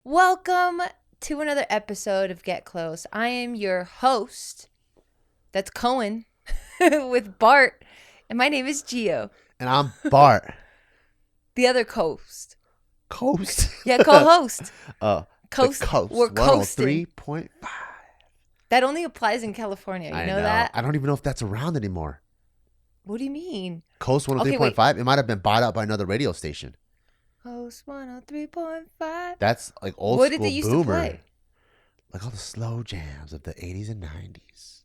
Welcome to another episode of Get Close. I am your host. That's Cohen with Bart. And my name is Gio. And I'm Bart. The other coast. Coast? Yeah, co-host. Coast. We're coasting. 103.5. That only applies in California. You know that? I don't even know if that's around anymore. What do you mean? Coast 103.5? It might have been bought out by another radio station. Coast 103.5. That's like old what school did they used boomer. to play? Like all the slow jams of the 80s and 90s.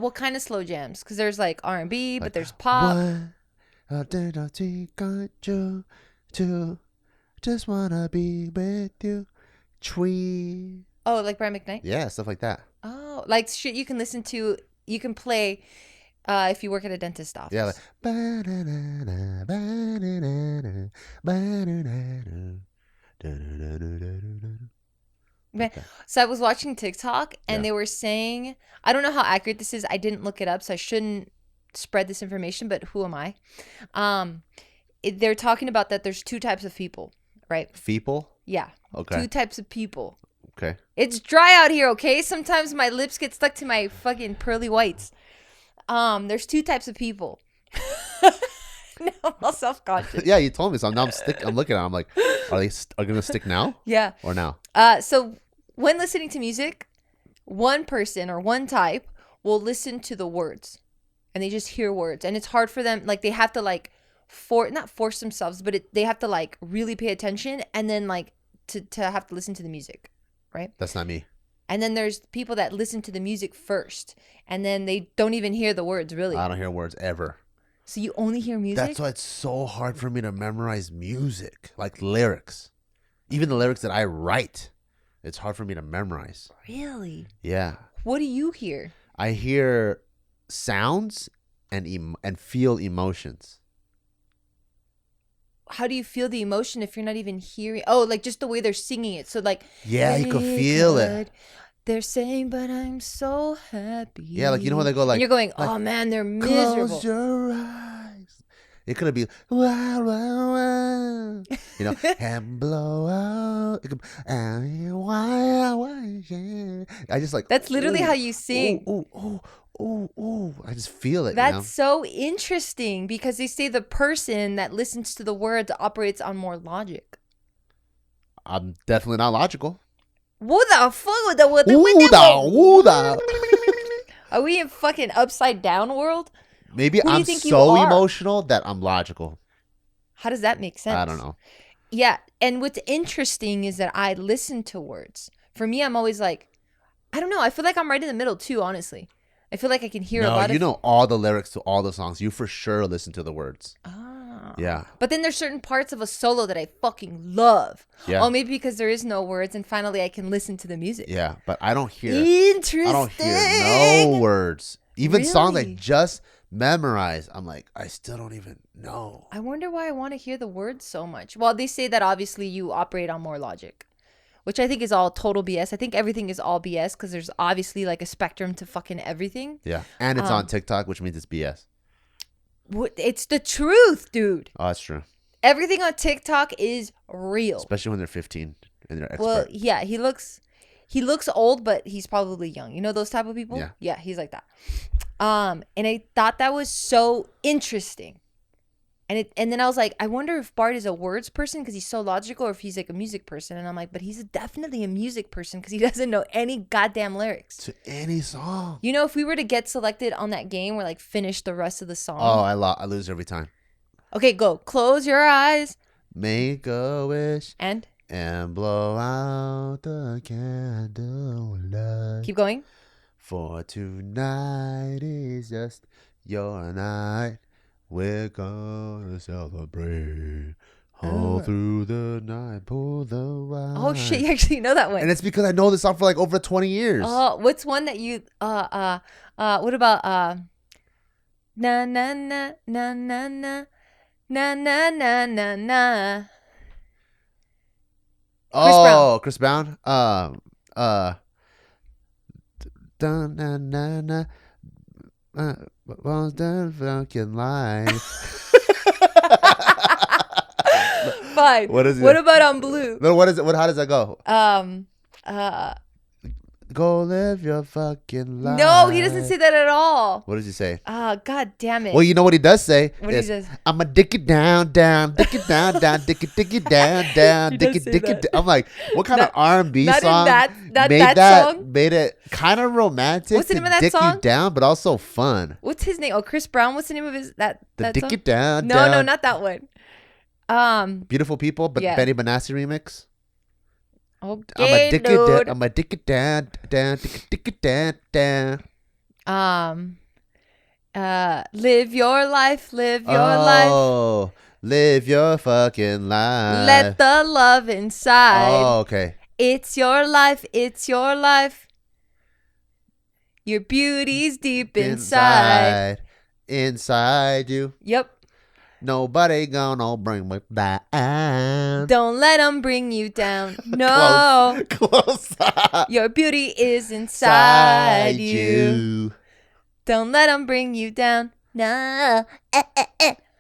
What kind of slow jams? Because there's like R&B, but there's pop. Just wanna be with you. Tree. Oh, like Brian McKnight? Yeah, stuff like that. Oh, like shit you can listen to, you can play if you work at a dentist office. Yeah, like So I was watching TikTok and they were saying, I don't know how accurate this is. I didn't look it up, so I shouldn't spread this information, but who am I? They're talking about that there's two types of people, right? People? Yeah. Okay. Two types of people. Okay. It's dry out here, okay? Sometimes my lips get stuck to my fucking pearly whites. There's two types of people. Now I'm all self-conscious. Yeah, you told me so. Now I'm looking at it. I'm like, are they going to stick now? Yeah. Or now? So when listening to music, one person or one type will listen to the words and they just hear words. And it's hard for them. Like they have to like not force themselves, but they have to like really pay attention and then like to have to listen to the music. Right? That's not me. And then there's people that listen to the music first and then they don't even hear the words really. I don't hear words ever. So you only hear music? That's why it's so hard for me to memorize music, like lyrics. Even the lyrics that I write, it's hard for me to memorize. Really? Yeah. What do you hear? I hear sounds and feel emotions. How do you feel the emotion if you're not even hearing? Oh, like just the way they're singing it. So like, yeah, you can feel it. They're saying, but I'm so happy. Yeah, like you know how they go like. And you're going, like, oh man, they're miserable. Close your eyes. It could be, wow, wow, wow. You know, and blow out. It could, I just like. That's literally how you sing. Ooh. I just feel it. That's so interesting because they say the person that listens to the words operates on more logic. I'm definitely not logical. What the fuck? Are we in fucking upside down world? Maybe I'm so emotional that I'm logical. How does that make sense? I don't know. Yeah. And what's interesting is that I listen to words. For me, I'm always like, I don't know. I feel like I'm right in the middle too, honestly. I feel like I can hear a lot of... you know all the lyrics to all the songs. You for sure listen to the words. Ah. Yeah. But then there's certain parts of a solo that I fucking love. Yeah. Oh, maybe because there is no words and finally I can listen to the music. Yeah, but I don't hear... Interesting. I don't hear no words. Even songs I Really? just memorized, I'm like, I still don't even know. I wonder why I want to hear the words so much. Well, they say that obviously you operate on more logic, which I think is all total BS. I think everything is all BS because there's obviously like a spectrum to fucking everything. Yeah, and it's on TikTok, which means it's BS. It's the truth, dude. Oh, that's true. Everything on TikTok is real. Especially when they're 15 and they're expert. Well, yeah, he looks old, but he's probably young. You know those type of people? Yeah, he's like that. And I thought that was so interesting. And then I was like, I wonder if Bart is a words person because he's so logical or if he's like a music person. And I'm like, but he's definitely a music person because he doesn't know any goddamn lyrics. To any song. You know, if we were to get selected on that game, we're like, finish the rest of the song. Oh, I lose every time. Okay, go. Close your eyes. Make a wish. And blow out the candle light. keep going. For tonight is just your night. We're gonna celebrate all through the night. Pull the wine. Oh shit, you actually know that one. And it's because I know this song for like over 20 years. Oh, what's one that you what about na na na na na na na na na na na. Oh, Chris Brown. Dun, na, na, na. Was done fucking life. fine. What is it? What about on Blue? No, what is it? How does that go? Uh, Go live your fucking life. No, he doesn't say that at all. What does he say? God damn it. Well, you know what he does say? What he says? I'm a dick it down, dick it down, dick it down, dick it down. I'm like, what kind of R&B song made it kind of romantic? What's the name of that dick song? You down, but also fun. What's his name? Oh, Chris Brown. What's the name of that dick song? It down. No, not that one. Beautiful People, but yeah. Benny Benassi remix. Okay, I'm a dick it down, dick it down. Live your life, live your life. Oh, live your fucking life. Let the love inside. Oh, okay. It's your life, it's your life. Your beauty's deep inside. Inside you. Yep. Nobody gonna bring me down. Don't let them bring you down. No. Close. Your beauty is inside you. Don't let them bring you down. No.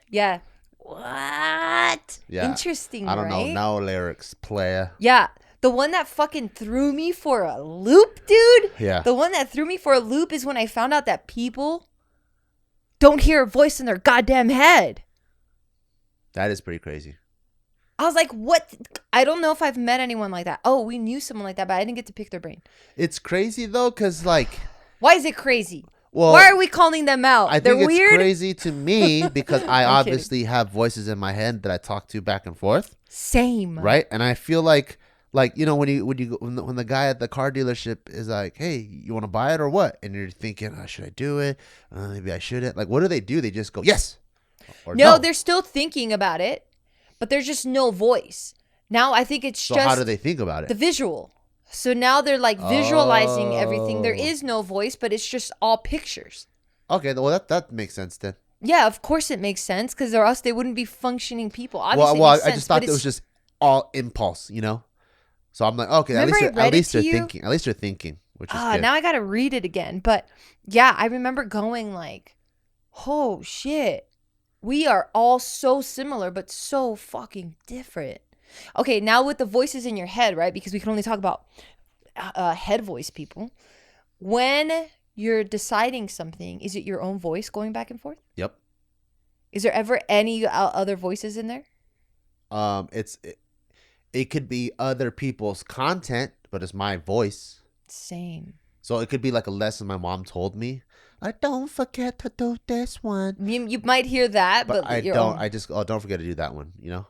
Yeah. What? Yeah. Interesting, I don't know. No lyrics, player. Yeah. The one that fucking threw me for a loop, dude. Yeah. The one that threw me for a loop is when I found out that people don't hear a voice in their goddamn head. That is pretty crazy. I was like, what? I don't know if I've met anyone like that. Oh, we knew someone like that, but I didn't get to pick their brain. It's crazy, though, because, like... Why is it crazy? Well, why are we calling them out? I think They're weird? It's crazy to me because I obviously have voices in my head that I talk to back and forth. Same. Right? And I feel like you know, when the guy at the car dealership is like, hey, you want to buy it or what? And you're thinking, oh, should I do it? Maybe I shouldn't. Like, what do? They just go, yes. Or no, they're still thinking about it, but there's just no voice. Now I think it's so just... how do they think about it? The visual. So now they're like visualizing everything. There is no voice, but it's just all pictures. Okay, well, that makes sense then. Yeah, of course it makes sense because or else they wouldn't be functioning people. Obviously, well, I just thought it was just all impulse, you know? So I'm like, okay, at least they're thinking. At least they're thinking, which is good. Now I got to read it again. But yeah, I remember going like, oh shit. We are all so similar, but so fucking different. Okay, now with the voices in your head, right? Because we can only talk about head voice people. When you're deciding something, is it your own voice going back and forth? Yep. Is there ever any other voices in there? It could be other people's content, but it's my voice. Same. So it could be like a lesson my mom told me. Don't forget to do this one. You might hear that, but I don't. I just don't forget to do that one. You know.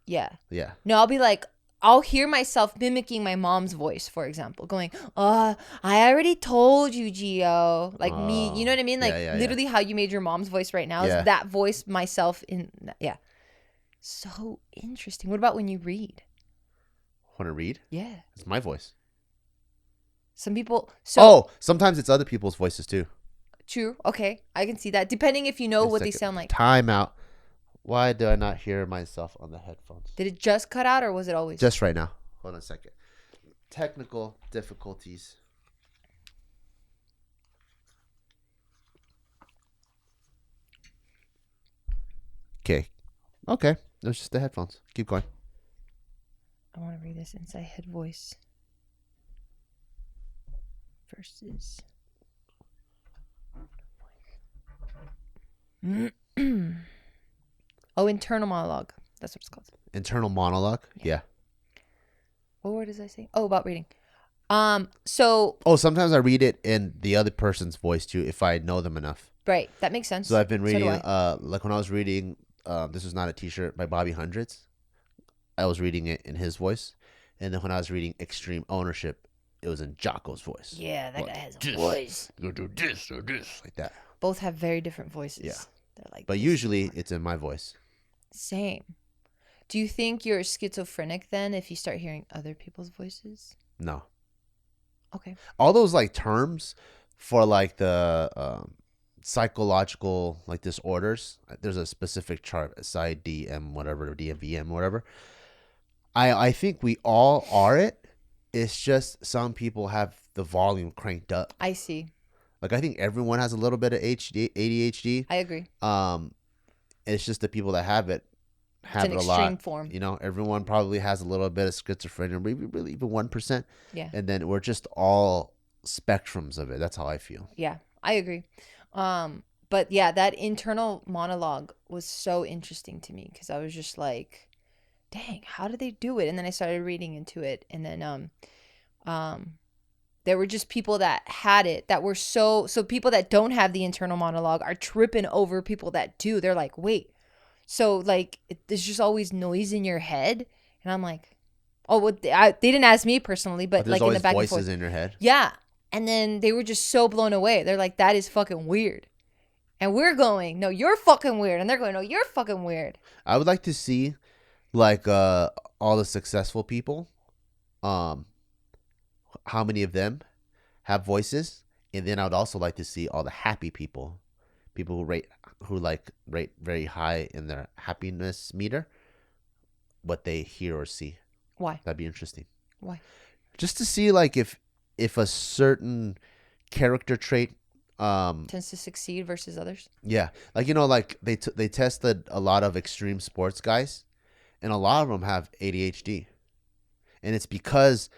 Yeah. Yeah. No, I'll be like, I'll hear myself mimicking my mom's voice, for example, going, I already told you, Gio. Like me, you know what I mean? Like literally how you made your mom's voice right now is that voice myself in, yeah. So interesting. What about when you read? Want to read? Yeah. It's my voice. Some people. Sometimes it's other people's voices too. True. Okay. I can see that. Depending if you know what they sound like. Time out. Why do I not hear myself on the headphones? Did it just cut out or was it always? Just right now. Hold on a second. Technical difficulties. Okay. It was just the headphones. Keep going. I want to read this inside head voice. Versus. Internal monologue. That's what it's called. Internal monologue? Yeah. What word does I say? Oh, about reading. So. Sometimes I read it in the other person's voice too, if I know them enough. Right. That makes sense. So I've been reading, like when I was reading, This Is Not a T-Shirt by Bobby Hundreds, I was reading it in his voice. And then when I was reading Extreme Ownership, it was in Jocko's voice. Yeah, that guy has a voice. You do this or this, like that. Both have very different voices. Yeah. They're like. But usually it's in my voice. Same. Do you think you're schizophrenic then if you start hearing other people's voices? No. Okay. All those like terms for like the psychological like disorders, there's a specific chart, SIDM, whatever, DMVM, whatever. I think we all are it. It's just some people have the volume cranked up. I see. Like I think everyone has a little bit of ADHD. I agree. It's just the people that have it have it a lot. Form. You know, everyone probably has a little bit of schizophrenia, maybe really even 1%. Yeah. And then we're just all spectrums of it. That's how I feel. Yeah, I agree. But yeah, that internal monologue was so interesting to me because I was just like, dang, how did they do it? And then I started reading into it, and then there were just people that had it that were so people that don't have the internal monologue are tripping over people that do. They're like, wait, so like there's just always noise in your head, and I'm like, oh, well, they didn't ask me personally, but like in the back and forth, voices in your head. Yeah, and then they were just so blown away. They're like, that is fucking weird. And we're going, no, you're fucking weird. And they're going, no, you're fucking weird. I would like to see, like, all the successful people, how many of them have voices, and then I would also like to see all the happy people who rate very high in their happiness meter, what they hear or see. Why? That'd be interesting. Why? Just to see, like, if a certain character trait tends to succeed versus others. Yeah, like, you know, like they tested a lot of extreme sports guys, and a lot of them have ADHD, and it's because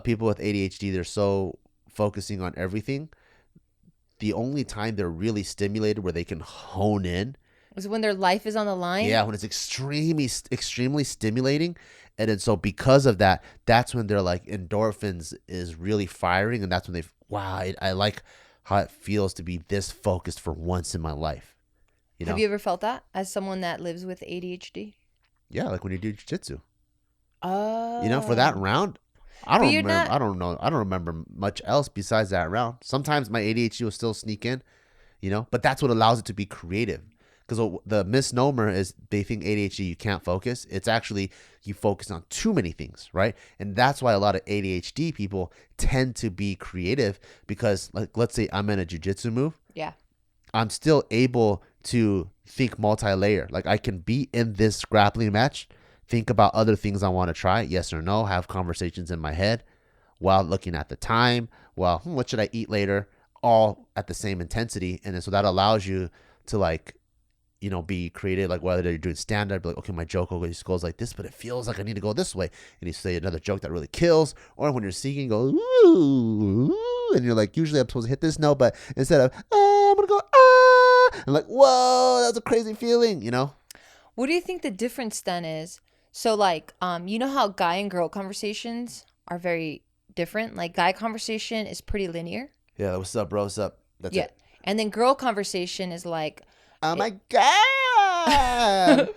people with ADHD, they're so focusing on everything. The only time they're really stimulated where they can hone in is when their life is on the line. Yeah, when it's extremely stimulating, and then so because of that, that's when they're like endorphins is really firing, and that's when I like how it feels to be this focused for once in my life. You know? Have you ever felt that as someone that lives with ADHD? Yeah, like when you do jiu-jitsu. Oh. You know, for that round, I don't remember much else besides that round. Sometimes my ADHD will still sneak in, you know, but that's what allows it to be creative. Because the misnomer is they think ADHD, you can't focus. It's actually you focus on too many things, right? And that's why a lot of ADHD people tend to be creative because, like, let's say I'm in a jiu-jitsu move. Yeah. I'm still able to think multi-layer. Like, I can be in this grappling match, think about other things I want to try, yes or no, have conversations in my head while looking at the time, what should I eat later, all at the same intensity. And then so that allows you to, like, you know, be creative, like whether you're doing stand-up, like, okay, my joke always goes like this, but it feels like I need to go this way. And you say another joke that really kills. Or when you're singing, go, ooh, and you're like, usually I'm supposed to hit this note, but instead of, I'm going to go, and like, whoa, that's a crazy feeling, you know? What do you think the difference then is? So, like, you know how guy and girl conversations are very different? Like, guy conversation is pretty linear. Yeah, what's up, bro? What's up? That's it. And then girl conversation is like, oh my God.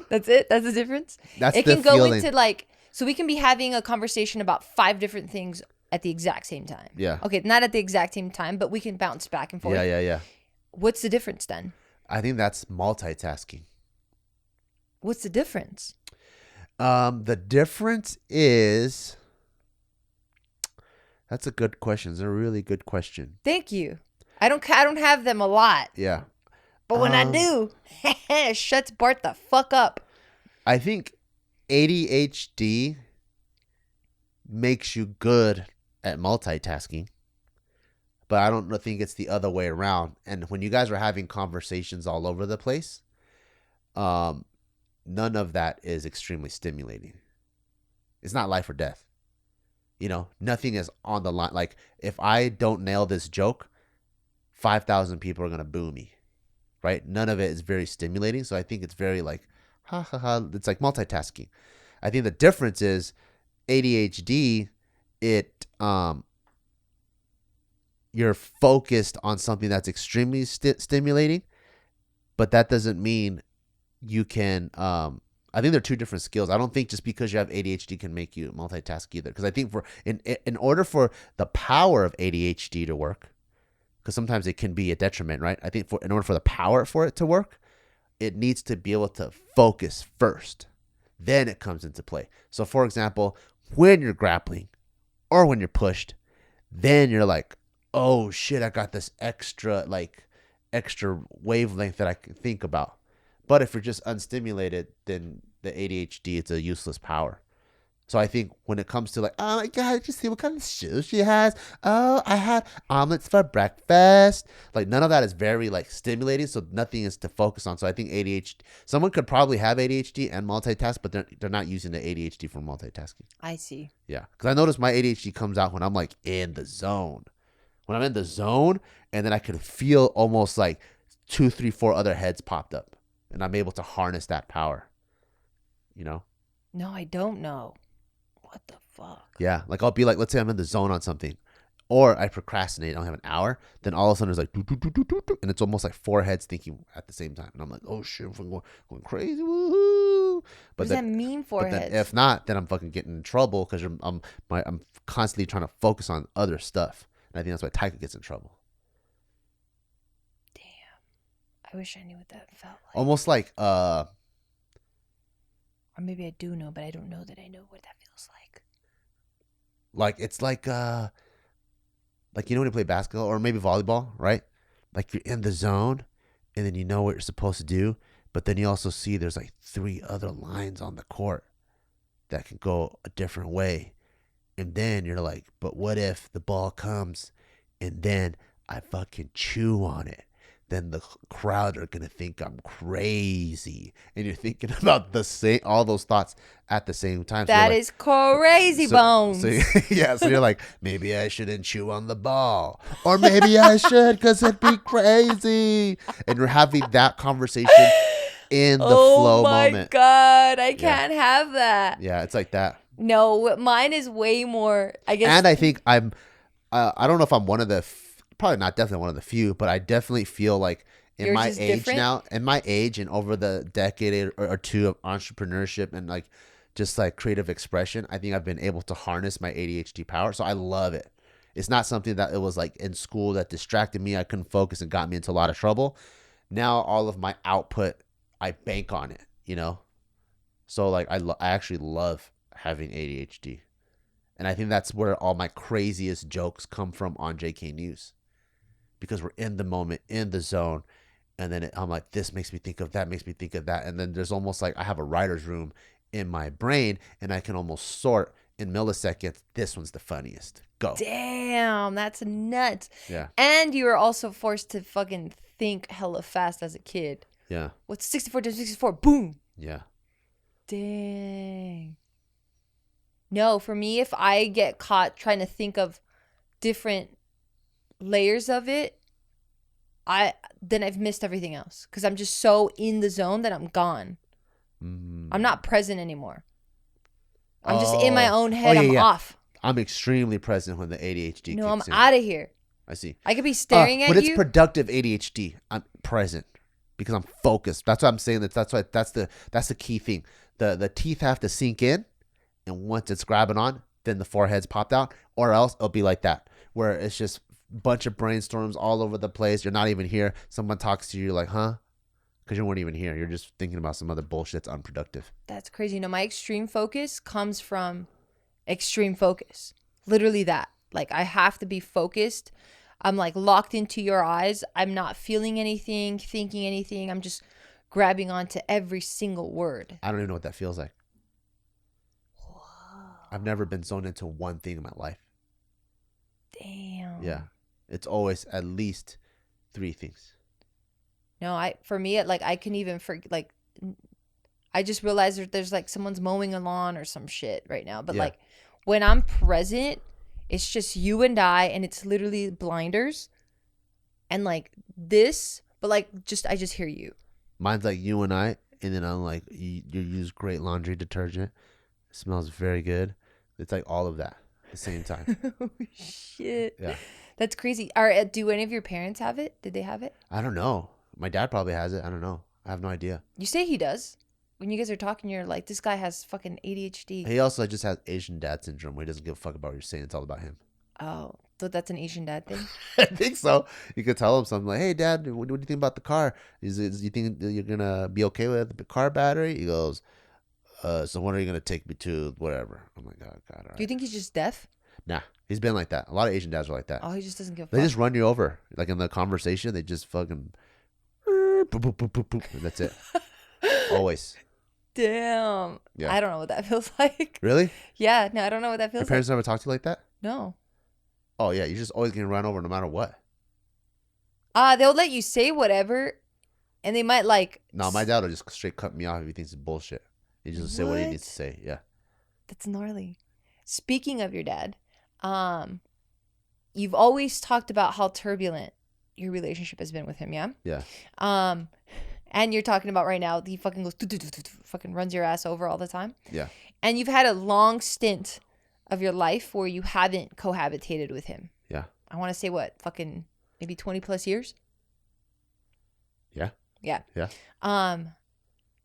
That's it? That's the difference? That's it the can go feeling. into, like, so we can be having a conversation about 5 different things at the exact same time. Yeah. Okay, not at the exact same time, but we can bounce back and forth. Yeah. What's the difference then? I think that's multitasking. What's the difference? The difference is, that's a good question. It's a really good question. Thank you. I don't have them a lot. Yeah. But when I do, it shuts Bart the fuck up. I think ADHD makes you good at multitasking, but I don't think it's the other way around. And when you guys are having conversations all over the place, none of that is extremely stimulating. It's not life or death. You know, nothing is on the line. Like, if I don't nail this joke, 5,000 people are going to boo me. Right? None of it is very stimulating. So I think it's very like, ha ha ha. It's like multitasking. I think the difference is ADHD, you're focused on something that's extremely stimulating, but that doesn't mean you can, I think they're two different skills. I don't think just because you have ADHD can make you multitask either. Because I think in order for the power of ADHD to work, because sometimes it can be a detriment, right? I think in order for the power for it to work, it needs to be able to focus first. Then it comes into play. So, for example, when you're grappling or when you're pushed, then you're like, oh shit, I got this extra wavelength that I can think about. But if you're just unstimulated, then the ADHD, it's a useless power. So I think when it comes to like, oh my God, did you see what kind of shoes she has? Oh, I had omelets for breakfast. Like none of that is very like stimulating. So nothing is to focus on. So I think ADHD, someone could probably have ADHD and multitask, but they're not using the ADHD for multitasking. I see. Yeah. Because I notice my ADHD comes out when I'm like in the zone. When I'm in the zone and then I can feel almost like 2, 3, 4 other heads popped up and I'm able to harness that power, you know? No, I don't know. What the fuck? Yeah, like I'll be like, let's say I'm in the zone on something, or I procrastinate. I don't have an hour. Then all of a sudden there's like, doo, doo, doo, doo, doo, doo, and it's almost like 4 heads thinking at the same time, and I'm like, oh shit, I'm going crazy, woohoo! What does that mean, 4 heads? If not, then I'm fucking getting in trouble because I'm constantly trying to focus on other stuff, and I think that's why Taika gets in trouble. Damn, I wish I knew what that felt like. Almost like or maybe I do know, but I don't know that I know what that feels like. Like it's like you know when you play basketball or maybe volleyball, right? Like you're in the zone and then you know what you're supposed to do, but then you also see there's like 3 other lines on the court that can go a different way. And then you're like, but what if the ball comes and then I fucking chew on it? Then the crowd are gonna think I'm crazy, and you're thinking about all those thoughts at the same time. That is crazy, Bones. So you're like, maybe I shouldn't chew on the ball, or maybe I should because it'd be crazy. And you're having that conversation in the flow moment. Oh my God, I can't have that. Yeah, it's like that. No, mine is way more. I guess, and I think I'm. I don't know if I'm one of the. Probably not definitely one of the few, but I definitely feel like in my age different? Now, in my age and over the decade or 2 of entrepreneurship and like just like creative expression, I think I've been able to harness my ADHD power. So I love it. It's not something that it was like in school that distracted me. I couldn't focus and got me into a lot of trouble. Now all of my output, I bank on it, you know? So like I actually love having ADHD. And I think that's where all my craziest jokes come from on JK News. Because we're in the moment, in the zone. And then I'm like, this makes me think of that, makes me think of that. And then there's almost like I have a writer's room in my brain and I can almost sort in milliseconds. This one's the funniest. Go. Damn, that's nuts. Yeah. And you were also forced to fucking think hella fast as a kid. Yeah. What's 64 times 64? Boom. Yeah. Dang. No, for me, if I get caught trying to think of different layers of it, then I've missed everything else because I'm just so in the zone that I'm gone. I'm not present anymore. I'm just in my own head. I'm off. I'm extremely present when the ADHD kicks in. I'm out of here. I see. I could be staring at you. But it's productive ADHD. I'm present because I'm focused. That's what I'm saying. That's the key thing. The teeth have to sink in, and once it's grabbing on, then the forehead's popped out, or else it'll be like that, where it's just bunch of brainstorms all over the place. You're not even here. Someone talks to you, you're like, huh? Because you weren't even here. You're just thinking about some other bullshit that's unproductive. That's crazy. No, my extreme focus comes from extreme focus. Literally that. Like, I have to be focused. I'm like locked into your eyes. I'm not feeling anything, thinking anything. I'm just grabbing onto every single word. I don't even know what that feels like. Whoa. I've never been zoned into one thing in my life. Damn. Yeah. It's always at least 3 things. No, for me, like I can even like, I just realized that there's like someone's mowing a lawn or some shit right now. But like when I'm present, it's just you and and it's literally blinders and like this, but like I just hear you. Mine's like you and I, and then I'm like, you use great laundry detergent. It smells very good. It's like all of that at the same time. Oh, shit. Yeah. That's crazy. Do any of your parents have it? Did they have it? I don't know. My dad probably has it. I don't know. I have no idea. You say he does. When you guys are talking, you're like, this guy has fucking ADHD. He also just has Asian dad syndrome where he doesn't give a fuck about what you're saying. It's all about him. Oh, so that's an Asian dad thing? I think so. You could tell him something like, hey, Dad, what do you think about the car? You think you're going to be okay with the car battery? He goes, so when are you going to take me to whatever? I'm like, oh, God. All right. Do you think he's just deaf? Nah, he's been like that. A lot of Asian dads are like that. Oh, he just doesn't give a fuck. They just run you over. Like in the conversation, they just fucking boop, boop, boop, boop, boop, and that's it. Always. Damn. Yeah. I don't know what that feels like. Really? Yeah. No, I don't know what that feels like. Your parents never talked to you like that? No. Oh, yeah. You're just always getting run over no matter what. They'll let you say whatever, and they might like... No, my dad will just straight cut me off if he thinks it's bullshit. He just say what he needs to say. Yeah. That's gnarly. Speaking of your dad, you've always talked about how turbulent your relationship has been with him, yeah? Yeah. And you're talking about right now, he fucking goes, fucking runs your ass over all the time. Yeah. And you've had a long stint of your life where you haven't cohabitated with him. Yeah. I want to say what, fucking maybe 20 plus years? Yeah. Yeah. Yeah.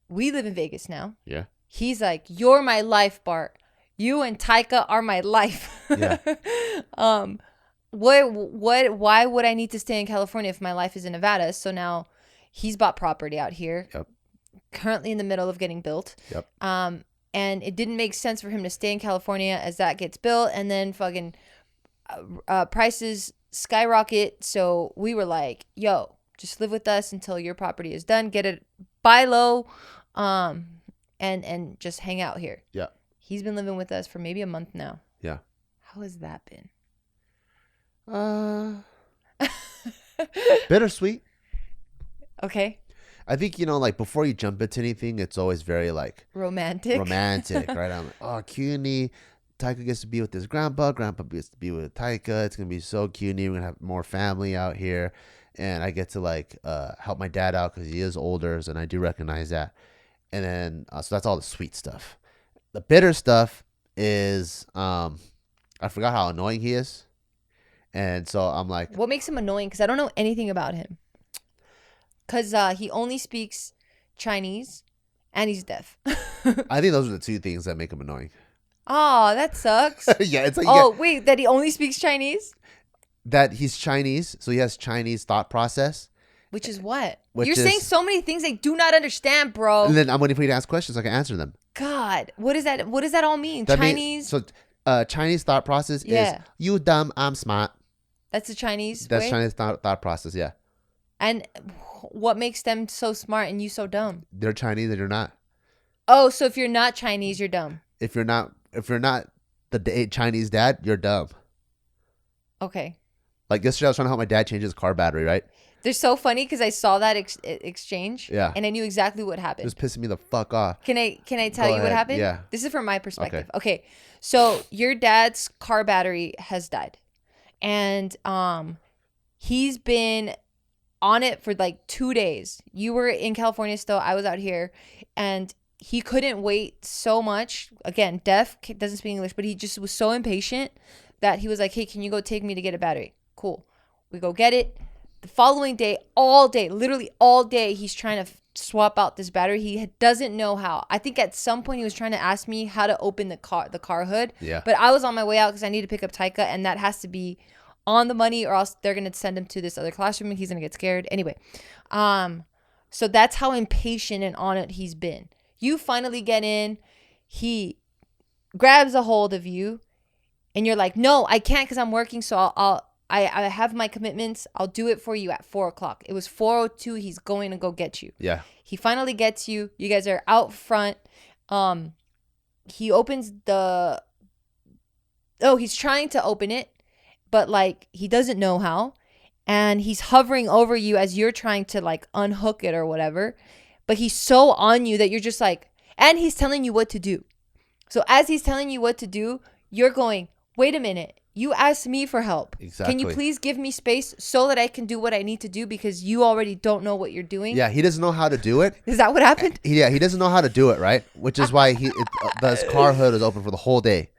We live in Vegas now. Yeah. He's like, you're my life, Bart. You and Taika are my life. Yeah. Why would I need to stay in California if my life is in Nevada? So now he's bought property out here. Yep. Currently in the middle of getting built. Yep. And it didn't make sense for him to stay in California as that gets built, and then fucking prices skyrocket. So we were like, yo, just live with us until your property is done. Get it, buy low, and just hang out here. Yeah. He's been living with us for maybe a month now. Yeah. How has that been? Bittersweet. Okay. I think, like before you jump into anything, it's always very like romantic, right? I'm like, oh, cutie. Taika gets to be with his grandpa gets to be with Taika. It's gonna be so cutie. We're gonna have more family out here, and I get to like help my dad out because he is older, and I do recognize that. And then so that's all the sweet stuff. The bitter stuff is I forgot how annoying he is, and so I'm like, what makes him annoying? Because I don't know anything about him. Because he only speaks Chinese and he's deaf. I think those are the two things that make him annoying. Oh, that sucks. Yeah, it's like, wait, that he only speaks Chinese? That he's Chinese, so he has Chinese thought process. Which is what? You're saying so many things I do not understand, bro. And then I'm waiting for you to ask questions so I can answer them. God, what is that? What does that all mean? That Chinese? Chinese thought process is you dumb, I'm smart. That's the Chinese That's way? Chinese thought process, yeah. And what makes them so smart and you so dumb? They're Chinese and you're not. Oh, so if you're not Chinese, you're dumb. If you're not the Chinese dad, you're dumb. Okay. Like yesterday, I was trying to help my dad change his car battery, right? They're so funny because I saw that exchange. Yeah. And I knew exactly what happened. It was pissing me the fuck off. Can I tell you what happened? Yeah. This is from my perspective. Okay. So your dad's car battery has died. And he's been on it for like 2 days. You were in California still. I was out here. And he couldn't wait so much. Again, deaf, doesn't speak English, but he just was so impatient that he was like, hey, can you go take me to get a battery? Cool. We go get it. The following day, all day, literally all day, he's trying to swap out this battery. He doesn't know how. I think at some point he was trying to ask me how to open the car hood. Yeah. But I was on my way out because I need to pick up Taika, and that has to be on the money or else they're going to send him to this other classroom and he's going to get scared. Anyway, so that's how impatient and on it he's been. You finally get in, he grabs a hold of you, and you're like, no, I can't because I'm working, so I have my commitments. I'll do it for you at 4:00. It was 4:02. He's going to go get you. Yeah. He finally gets you. You guys are out front. He opens he's trying to open it, but like he doesn't know how. And he's hovering over you as you're trying to like unhook it or whatever. But he's so on you that you're just like, and he's telling you what to do. So as he's telling you what to do, you're going, wait a minute. You asked me for help. Exactly. Can you please give me space so that I can do what I need to do because you already don't know what you're doing? Yeah, he doesn't know how to do it. Is that what happened? Yeah, he doesn't know how to do it, right? Which is why his car hood is open for the whole day.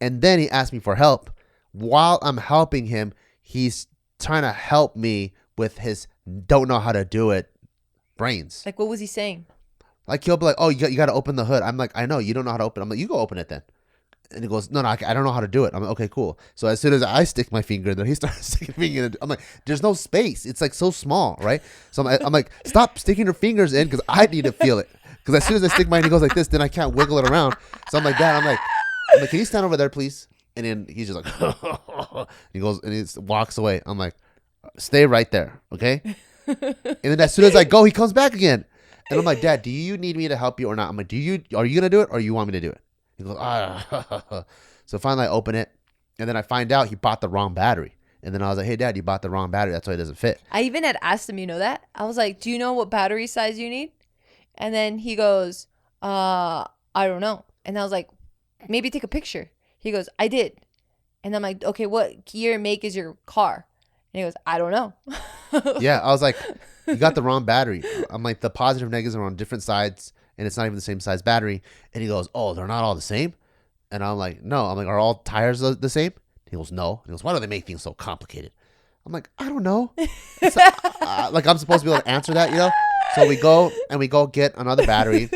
And then he asked me for help. While I'm helping him, he's trying to help me with his don't know how to do it brains. Like, what was he saying? Like, he'll be like, oh, you got to open the hood. I'm like, I know, you don't know how to open it. I'm like, you go open it then. And he goes, no, I don't know how to do it. I'm like, okay, cool. So as soon as I stick my finger in there, he starts sticking finger in it. I'm like, there's no space. It's like so small, right? So I'm like, stop sticking your fingers in because I need to feel it. Because as soon as I stick mine, he goes like this, then I can't wiggle it around. So I'm like, Dad, I'm like, can you stand over there, please? And then he's just like, he goes and he walks away. I'm like, stay right there, okay? And then as soon as I go, he comes back again. And I'm like, Dad, do you need me to help you or not? I'm like, are you going to do it or you want me to do it? He goes, ah. So finally I open it and then I find out he bought the wrong battery. And then I was like, hey, Dad, you bought the wrong battery. That's why it doesn't fit. I even had asked him, you know that? I was like, do you know what battery size you need? And then he goes, I don't know. And I was like, maybe take a picture. He goes, I did. And I'm like, okay, what year and make is your car? And he goes, I don't know. Yeah, I was like, you got the wrong battery. I'm like, the positive and negatives are on different sides, and it's not even the same size battery. And he goes, oh, they're not all the same? And I'm like, no. I'm like, are all tires the same? He goes, no. He goes, why do they make things so complicated? I'm like, I don't know. Like, I'm supposed to be able to answer that, you know? So we go get another battery.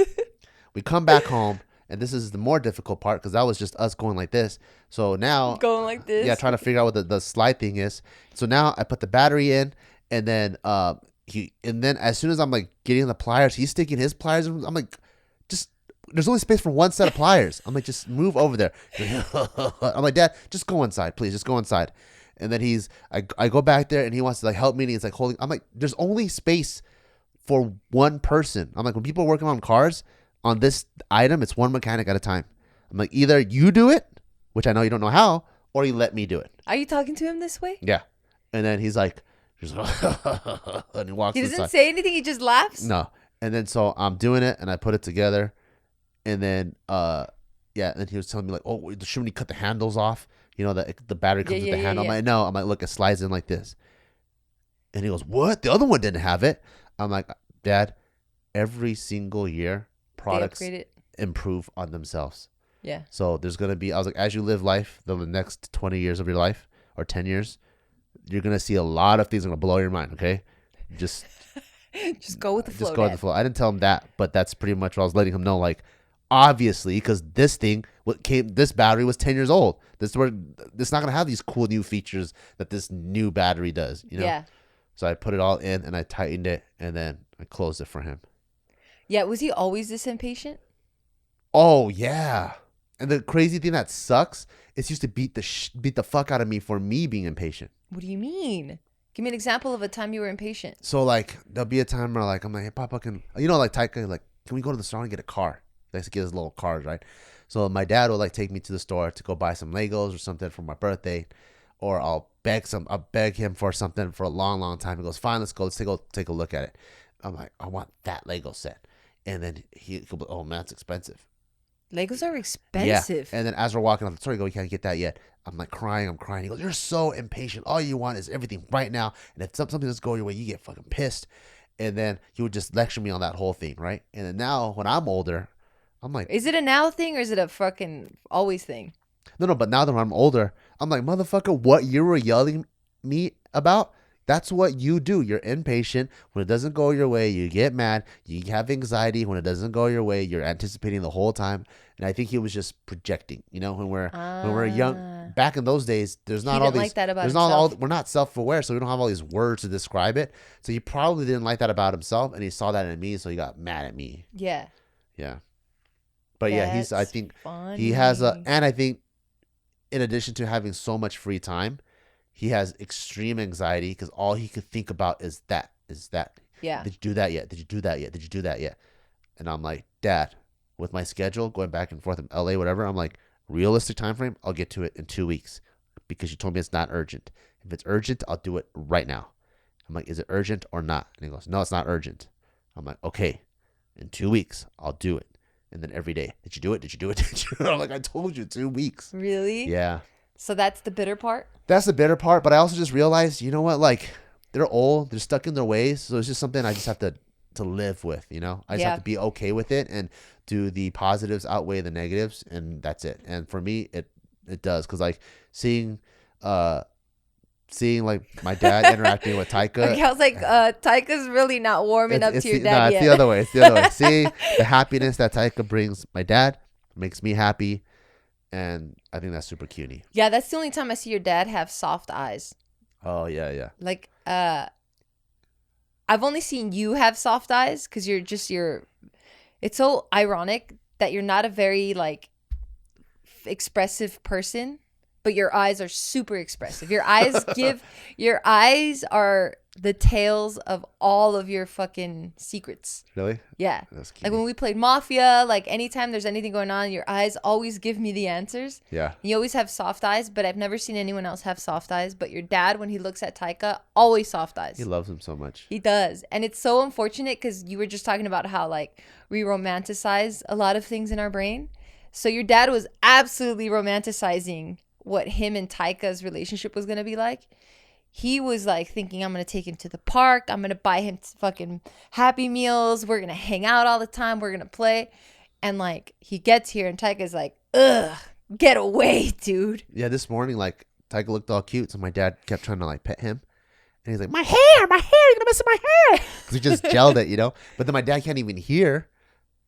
We come back home. And this is the more difficult part because that was just us going like this. So now going like this. Yeah, trying to figure out what the slide thing is. So now I put the battery in, and then as soon as I'm like getting the pliers, he's sticking his pliers in. I'm like, just there's only space for one set of pliers. I'm like, just move over there. I'm like, Dad, just go inside, please, just go inside. And then I go back there and he wants to like help me and he's like holding. I'm like, there's only space for one person. I'm like, when people are working on cars. On this item, it's one mechanic at a time. I'm like, either you do it, which I know you don't know how, or you let me do it. Are you talking to him this way? Yeah. And then he's like, and he walks. He doesn't say anything. He just laughs. No. And then so I'm doing it, and I put it together, and then and then he was telling me like, oh, shouldn't we cut the handles off? You know, the battery comes with the handle. I'm like, no. I'm like, look, it slides in like this. And he goes, what? The other one didn't have it. I'm like, Dad, every single year. Products improve on themselves. Yeah. So there's going to be, I was like, as you live life, the next 20 years of your life or 10 years, you're going to see a lot of things that are going to blow your mind. Okay. Just go with the flow. Just go with the flow. I didn't tell him that, but that's pretty much what I was letting him know. Like, obviously, because this battery was 10 years old. It's not going to have these cool new features that this new battery does, you know? Yeah. So I put it all in and I tightened it and then I closed it for him. Yeah, was he always this impatient? Oh, yeah. And the crazy thing that sucks is he used to beat the fuck out of me for me being impatient. What do you mean? Give me an example of a time you were impatient. So, like, there'll be a time where, like, I'm like, hey, Papa, like, Taika, like, can we go to the store and get a car? He likes to get his little cars, right? So my dad will, like, take me to the store to go buy some Legos or something for my birthday. Or I'll beg him for something for a long, long time. He goes, fine, let's go. Let's take a look at it. I'm like, I want that Lego set. And then he'll be, oh, man, it's expensive. Legos are expensive. Yeah. And then as we're walking out the store, he goes, we can't get that yet. I'm like crying. I'm crying. He goes, you're so impatient. All you want is everything right now. And if something doesn't go your way, you get fucking pissed. And then he would just lecture me on that whole thing, right? And then now, when I'm older, I'm like... Is it a now thing or is it a fucking always thing? No, but now that I'm older, I'm like, motherfucker, what you were yelling me about... That's what you do. You're impatient. When it doesn't go your way, you get mad. You have anxiety. When it doesn't go your way, you're anticipating the whole time. And I think he was just projecting. You know, when we're young, back in those days, there's not all these. Like that about there's himself. not all. We're not self-aware, so we don't have all these words to describe it. So he probably didn't like that about himself, and he saw that in me, so he got mad at me. Yeah. Yeah. But That's I think funny. he has and I think, in addition to having so much free time. He has extreme anxiety because all he could think about is that. Yeah. Did you do that yet? Did you do that yet? Did you do that yet? And I'm like, Dad, with my schedule going back and forth in LA, whatever, I'm like, realistic time frame, I'll get to it in 2 weeks because you told me it's not urgent. If it's urgent, I'll do it right now. I'm like, is it urgent or not? And he goes, no, it's not urgent. I'm like, okay, in 2 weeks, I'll do it. And then every day, did you do it? Did you do it? Did you? I'm like, I told you 2 weeks. Really? Yeah. So that's the bitter part? That's the bitter part, but I also just realized, you know what, like, they're old, they're stuck in their ways, so it's just something I just have to live with, you know? I just have to be okay with it, and do the positives outweigh the negatives, and that's it. And for me, it does, because, like, seeing like, my dad interacting with Taika. Okay, I was like, Taika's really not warming up to your dad yet. It's the other way. It's the other way. Seeing the happiness that Taika brings my dad makes me happy. And I think that's super cutie. Yeah, that's the only time I see your dad have soft eyes. Oh, yeah. Like, I've only seen you have soft eyes because it's so ironic that you're not a very, like, expressive person, but your eyes are super expressive. Your eyes are the tales of all of your fucking secrets. Really? Yeah. That's cute. Like when we played Mafia, like anytime there's anything going on, your eyes always give me the answers. Yeah. You always have soft eyes, but I've never seen anyone else have soft eyes. But your dad, when he looks at Taika, always soft eyes. He loves him so much. He does. And it's so unfortunate because you were just talking about how like we romanticize a lot of things in our brain. So your dad was absolutely romanticizing what him and Taika's relationship was going to be like. He was like thinking, I'm going to take him to the park. I'm going to buy him fucking Happy Meals. We're going to hang out all the time. We're going to play. And like he gets here and Taika's like, ugh, get away, dude. Yeah, this morning, like Taika looked all cute. So my dad kept trying to like pet him. And he's like, my hair, you're going to mess up my hair. Because he just gelled it, you know. But then my dad can't even hear.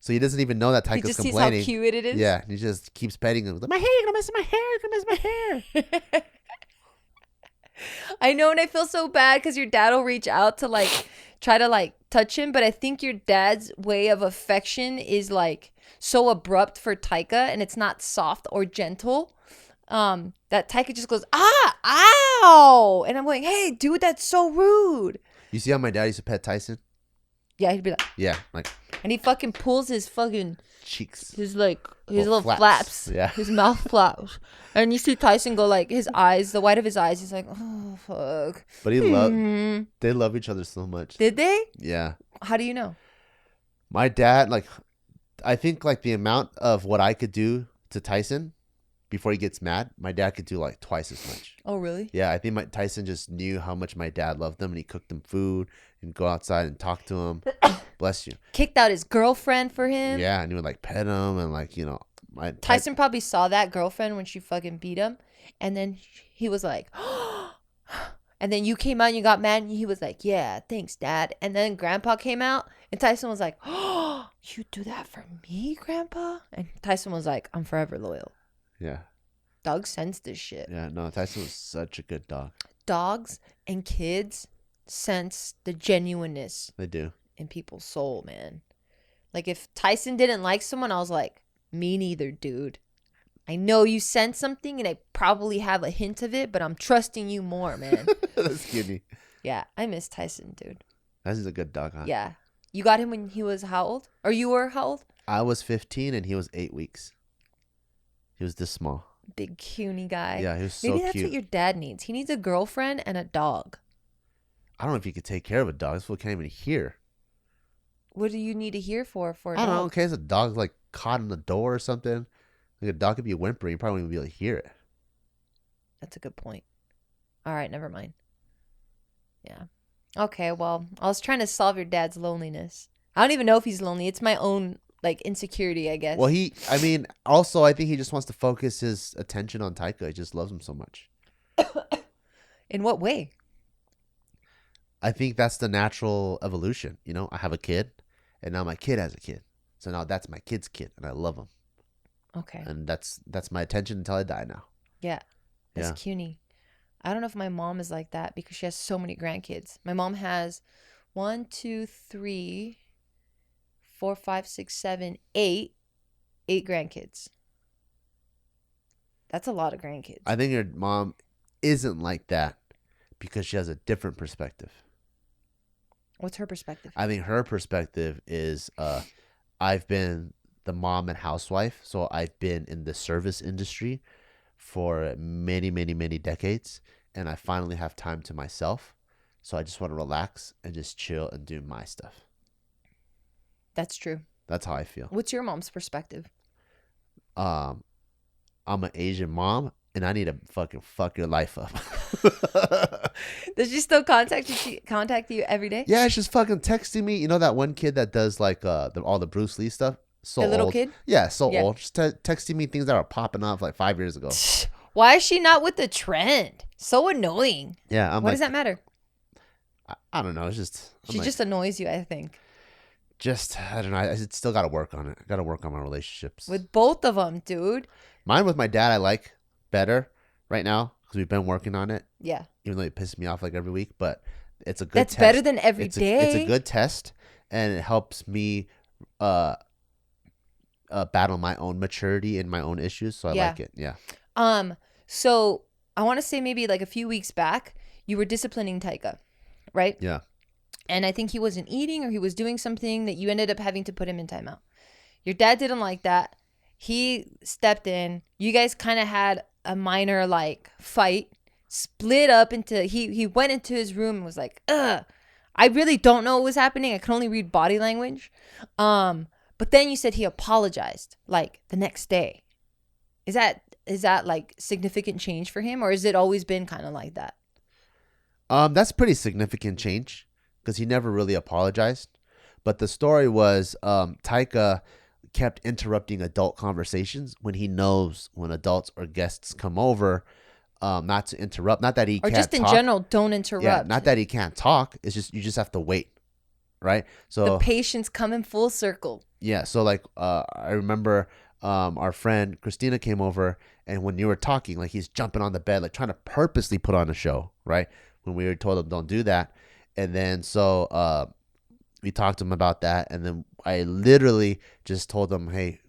So he doesn't even know that Taika's complaining. He just sees how cute it is. Yeah, and he just keeps petting him. Like, my hair, you're going to mess up my hair. You're going to mess up my hair. I know, and I feel so bad because your dad will reach out to like try to like touch him, but I think your dad's way of affection is like so abrupt for Taika, and it's not soft or gentle. That Taika just goes, ow, and I'm going, hey, dude, that's so rude. You see how my dad used to pet Tyson? Yeah, he'd be like, yeah, like, and he fucking pulls his fucking cheeks, his little flaps. Yeah, his mouth flaps, and you see Tyson go like his eyes, the white of his eyes. He's like, oh fuck. But they love each other so much. Did they? Yeah. How do you know? My dad, like, I think like the amount of what I could do to Tyson before he gets mad, my dad could do like twice as much. Oh really? Yeah, I think Tyson just knew how much my dad loved him, and he cooked him food and go outside and talk to him. Bless you. Kicked out his girlfriend for him. Yeah, and he would like pet him and like, you know, Tyson probably saw that girlfriend when she fucking beat him, and then he was like, and then you came out and you got mad, and he was like, yeah, thanks, Dad. And then Grandpa came out, and Tyson was like, oh, you do that for me, Grandpa? And Tyson was like, I'm forever loyal. Yeah. Dogs sense this shit. Yeah, no, Tyson was such a good dog. Dogs and kids sense the genuineness. They do. In people's soul, man. Like if Tyson didn't like someone, I was like, me neither, dude. I know you sense something and I probably have a hint of it, but I'm trusting you more, man. That's skinny. Yeah, I miss Tyson, dude. Tyson's a good dog, huh? Yeah. You got him when he was how old? Or you were how old? I was 15 and he was 8 weeks. He was this small. Big cuny guy. Yeah, he was so cute. Maybe that's what your dad needs. He needs a girlfriend and a dog. I don't know if he could take care of a dog. This fool can't even hear. What do you need to hear for a I don't know. In dog? case a dog's like caught in the door or something. Like a dog could be whimpering. You probably wouldn't be able to hear it. That's a good point. All right, never mind. Yeah. Okay, well, I was trying to solve your dad's loneliness. I don't even know if he's lonely. It's my own like insecurity, I guess. Well, also I think he just wants to focus his attention on Taika. He just loves him so much. In what way? I think that's the natural evolution. You know, I have a kid, and now my kid has a kid. So now that's my kid's kid, and I love him. Okay. And that's my attention until I die now. Yeah. That's Yeah. cuny. I don't know if my mom is like that because she has so many grandkids. My mom has 1, 2, 3, 4, 5, 6, 7, 8 grandkids. That's a lot of grandkids. I think your mom isn't like that because she has a different perspective. What's her perspective? I think her perspective is I've been the mom and housewife, so I've been in the service industry for many, many, many decades, and I finally have time to myself, so I just want to relax and just chill and do my stuff. That's true. That's how I feel. What's your mom's perspective? I'm an Asian mom, and I need to fucking fuck your life up. Does she still contact you every day? Yeah, she's fucking texting me. You know that one kid that does like all the Bruce Lee stuff? So the little old. kid? Yeah, so old. Just texting me things that are popping off like 5 years ago. Why is she not with the trend? So annoying. Yeah, What does that matter? I don't know. It's just She just annoys you, I think. I don't know. I still got to work on it. I got to work on my relationships. With both of them, dude. Mine with my dad, I like better right now because we've been working on it. Yeah. Even though it pisses me off like every week, but it's a good That's test. better than every day. It's a good test, and it helps me battle my own maturity and my own issues. So I like it. Yeah. So I want to say maybe like a few weeks back, you were disciplining Taika. right? Yeah. And I think he wasn't eating or he was doing something that you ended up having to put him in timeout. Your dad didn't like that. He stepped in. You guys kind of had a minor like fight, split up into, he went into his room and was like, ugh, I really don't know what was happening. I can only read body language. But then you said he apologized like the next day. Is that like significant change for him, or has it always been kind of like that? That's pretty significant change because he never really apologized. But the story was Taika kept interrupting adult conversations when he knows when adults or guests come over, not to interrupt. Not that he or can't just in talk. general, don't interrupt. Yeah, not that he can't talk. It's just you just have to wait, right? So the patience come in full circle. Yeah, so like I remember our friend Christina came over, and when you were talking, like he's jumping on the bed, like trying to purposely put on a show, right? When we were told him don't do that, and then so we talked to him about that, and then I literally just told him, hey,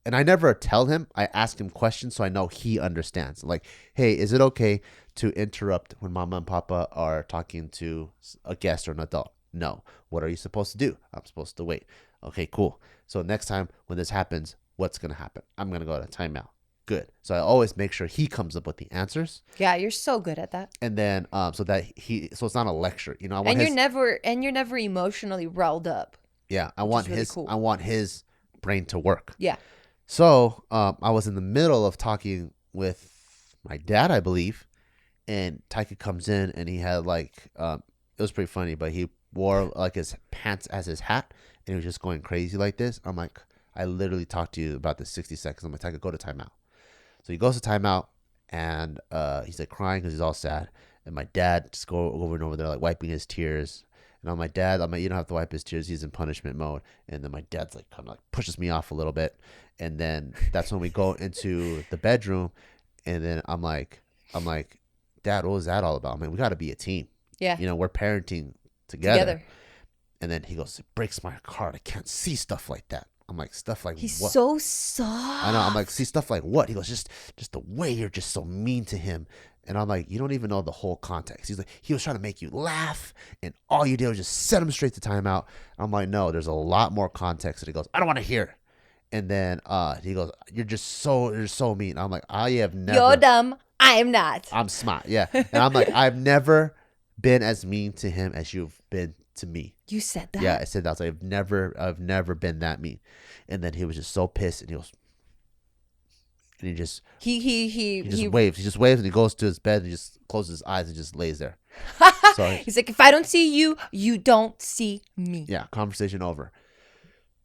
and I never tell him. I ask him questions so I know he understands. Like, hey, is it okay to interrupt when Mama and Papa are talking to a guest or an adult? No. What are you supposed to do? I'm supposed to wait. Okay, cool. So next time when this happens, what's going to happen? I'm going to go to timeout. Good. So I always make sure he comes up with the answers. Yeah, you're so good at that. And then so it's not a lecture, you know. You're never emotionally riled up. Yeah, I want his brain to work. Yeah. So I was in the middle of talking with my dad, I believe, and Taika comes in and he had like it was pretty funny, but he wore like his pants as his hat and he was just going crazy like this. I'm like, I literally talked to you about this 60 seconds. I'm like, Taika, go to timeout. So he goes to timeout and he's like crying because he's all sad. And my dad just go over and over there like wiping his tears. And I'm like, Dad, you don't have to wipe his tears. He's in punishment mode. And then my dad's like kind of like pushes me off a little bit. And then that's when we go into the bedroom. And then I'm like, Dad, what was that all about? Man, we got to be a team. Yeah. You know, we're parenting together. And then he goes, it breaks my heart. I can't see stuff like that. I'm like, stuff like He's what? so soft. I know. I'm like, see stuff like what? He goes, just the way you're just so mean to him. And I'm like, you don't even know the whole context. He's like, he was trying to make you laugh, and all you did was just set him straight to timeout. I'm like, no, there's a lot more context. And he goes, I don't want to hear. And then he goes, you're so mean. I'm like, I have never. You're dumb. I am not. I'm smart. Yeah. And I'm like, I've never been as mean to him as you've been to me. You said that? Yeah, I said that. I was like, I've never been that mean. And then he was just so pissed, and he goes, and he just waves. He just waves, and he goes to his bed and he just closes his eyes and just lays there. So he's like, if I don't see you, you don't see me. Yeah, conversation over.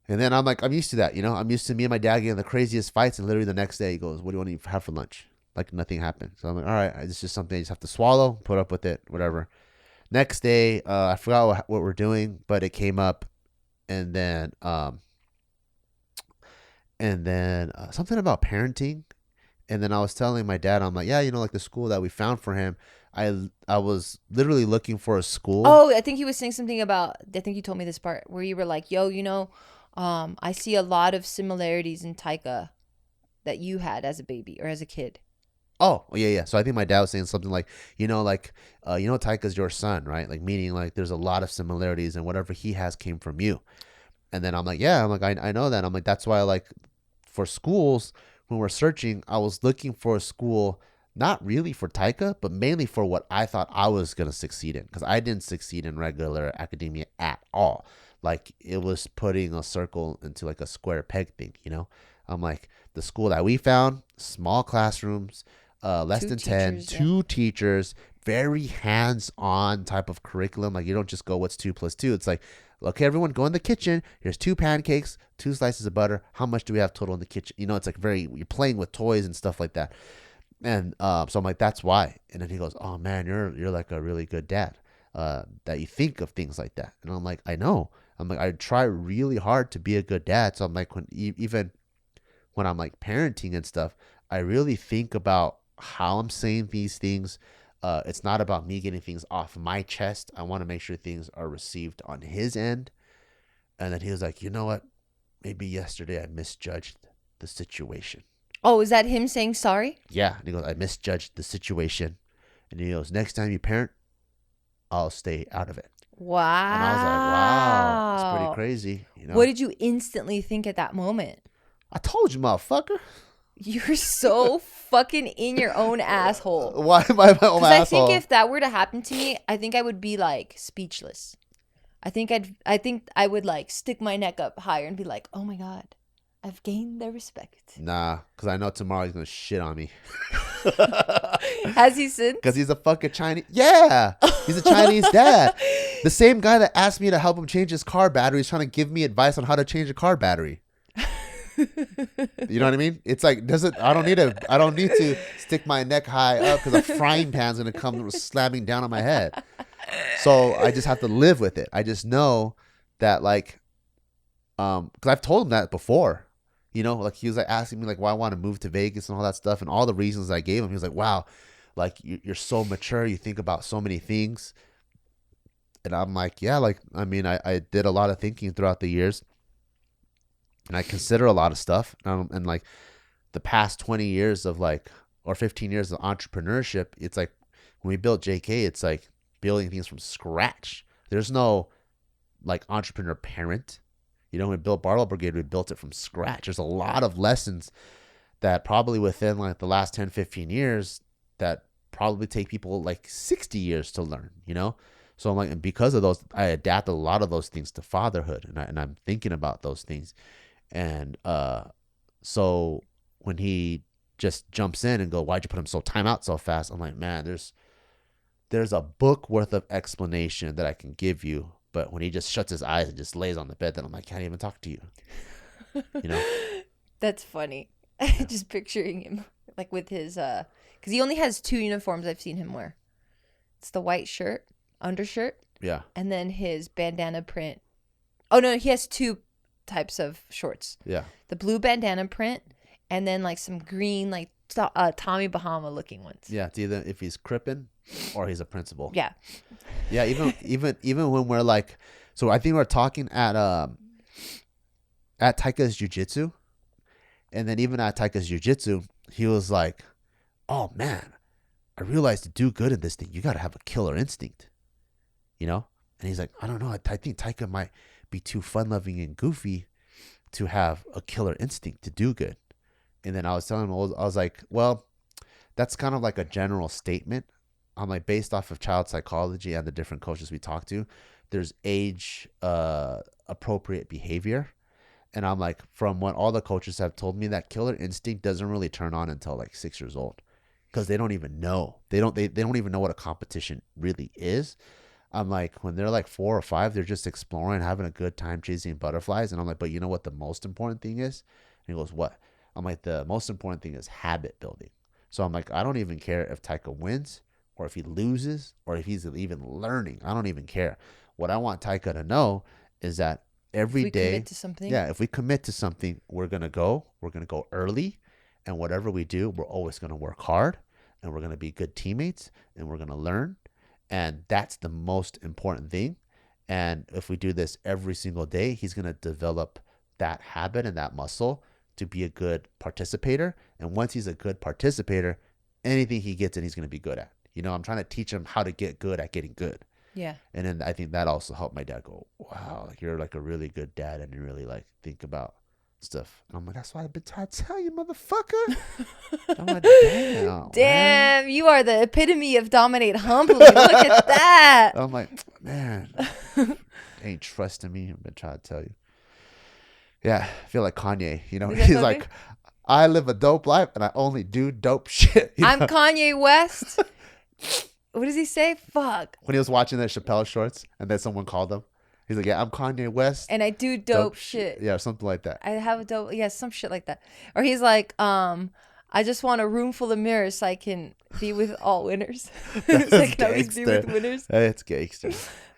And then I'm like, I'm used to that, you know. I'm used to me and my dad getting the craziest fights, and literally the next day he goes, what do you want to have for lunch? Like nothing happened. So I'm like, all right, it's just something I just have to swallow, put up with it, whatever. Next day, I forgot what we're doing, but it came up, and then something about parenting. And then I was telling my dad, I'm like, yeah, you know, like the school that we found for him, I was literally looking for a school. Oh, I think he was saying something about, I think you told me this part where you were like, yo, you know, I see a lot of similarities in Taika that you had as a baby or as a kid. Oh, yeah. So I think my dad was saying something like, Taika's your son, right? Like meaning like there's a lot of similarities and whatever he has came from you. And then I'm like, yeah, I'm like, I know that. I'm like, that's why like for schools, when we're searching, I was looking for a school, not really for Taika, but mainly for what I thought I was going to succeed in. Because I didn't succeed in regular academia at all. Like it was putting a circle into like a square peg thing, you know? I'm like, the school that we found, small classrooms, less than 10, two teachers, very hands-on type of curriculum. Like you don't just go, what's 2 + 2? It's like, okay, everyone go in the kitchen. Here's 2 pancakes, 2 slices of butter. How much do we have total in the kitchen? You know, it's like you're playing with toys and stuff like that. And so I'm like, that's why. And then he goes, oh man, you're like a really good dad, that you think of things like that. And I'm like, I know. I'm like, I try really hard to be a good dad. So I'm like, even when I'm like parenting and stuff, I really think about how I'm saying these things. It's not about me getting things off my chest. I want to make sure things are received on his end. And then he was like, you know what? Maybe yesterday I misjudged the situation. Oh, is that him saying sorry? Yeah. And he goes, I misjudged the situation. And he goes, next time you parent, I'll stay out of it. Wow. And I was like, wow, it's pretty crazy. You know? What did you instantly think at that moment? I told you, motherfucker. You're so fucking in your own asshole. Why am I my own asshole? Because I think if that were to happen to me, I think I would be like speechless. I think I would like stick my neck up higher and be like, oh my God, I've gained their respect. Nah, because I know tomorrow he's going to shit on me. Has he since? Because he's a fucking Chinese. Yeah, he's a Chinese dad. The same guy that asked me to help him change his car battery is trying to give me advice on how to change a car battery. You know what I mean? It's like, I don't need to stick my neck high up because a frying pan's going to come slamming down on my head. So I just have to live with it. I just know that, like, because I've told him that before, you know, like he was like asking me like why I want to move to Vegas and all that stuff, and all the reasons I gave him. He was like, wow, like you're so mature. You think about so many things. And I'm like, yeah, like, I mean, I did a lot of thinking throughout the years, and I consider a lot of stuff. And like the past 20 years of like, or 15 years of entrepreneurship, it's like when we built JK, it's like building things from scratch. There's no like entrepreneur parent. You know, when we built Barbell Brigade, we built it from scratch. There's a lot of lessons that probably within like the last 10, 15 years that probably take people like 60 years to learn, you know? So I'm like, and because of those, I adapted a lot of those things to fatherhood, and I'm thinking about those things. And so when he just jumps in and go, why'd you put him so time out so fast? I'm like, man, there's a book worth of explanation that I can give you. But when he just shuts his eyes and just lays on the bed, then I'm like, can't even talk to you. You know? That's funny. Just picturing him like with his, because he only has 2 uniforms I've seen him wear. It's the white shirt, undershirt. Yeah. And then his bandana print. Oh, no, he has 2 types of shorts. Yeah. The blue bandana print and then like some green, like Tommy Bahama looking ones. Yeah. It's either if he's crippin' or he's a principal. Yeah. Yeah. Even when we're like, so I think we're talking at Taika's Jiu-Jitsu. And then even at Taika's Jiu-Jitsu, he was like, oh man, I realized to do good in this thing, you got to have a killer instinct, you know? And he's like, I don't know. I think Taika might be too fun-loving and goofy to have a killer instinct to do good. And then I was telling him, I was like, well, that's kind of like a general statement. I'm like, based off of child psychology and the different coaches we talk to, there's age appropriate behavior. And I'm like, from what all the coaches have told me, that killer instinct doesn't really turn on until like 6 years old, because they don't even know. They don't even know what a competition really is. I'm like, when they're like 4 or 5, they're just exploring, having a good time chasing butterflies. And I'm like, but you know what the most important thing is? And he goes, what? I'm like, the most important thing is habit building. So I'm like, I don't even care if Taika wins or if he loses or if he's even learning. I don't even care. What I want Taika to know is that every day, commit to something. Yeah, if we commit to something, we're going to go early. And whatever we do, we're always going to work hard, and we're going to be good teammates, and we're going to learn. And that's the most important thing. And if we do this every single day, he's going to develop that habit and that muscle to be a good participator. And once he's a good participator, anything he gets in, he's going to be good at. You know, I'm trying to teach him how to get good at getting good. Yeah. And then I think that also helped my dad go, wow, like you're like a really good dad, and you really like think about stuff. And I'm like, that's why I've been trying to tell you, motherfucker. I'm like, damn, man. You are the epitome of dominate humbly. Look at that. I'm like, man, ain't trusting me. I've been trying to tell you. Yeah, I feel like Kanye, you know, he's Kanye? Like, I live a dope life and I only do dope shit. I'm know? Kanye West. What does he say? Fuck. When he was watching the Chappelle shorts and then someone called him, he's like, yeah, I'm Kanye West. And I do dope shit. Yeah, something like that. I have a dope, yeah, some shit like that. Or he's like, I just want a room full of mirrors so I can be with all winners. So I can always be with winners. It's gangster.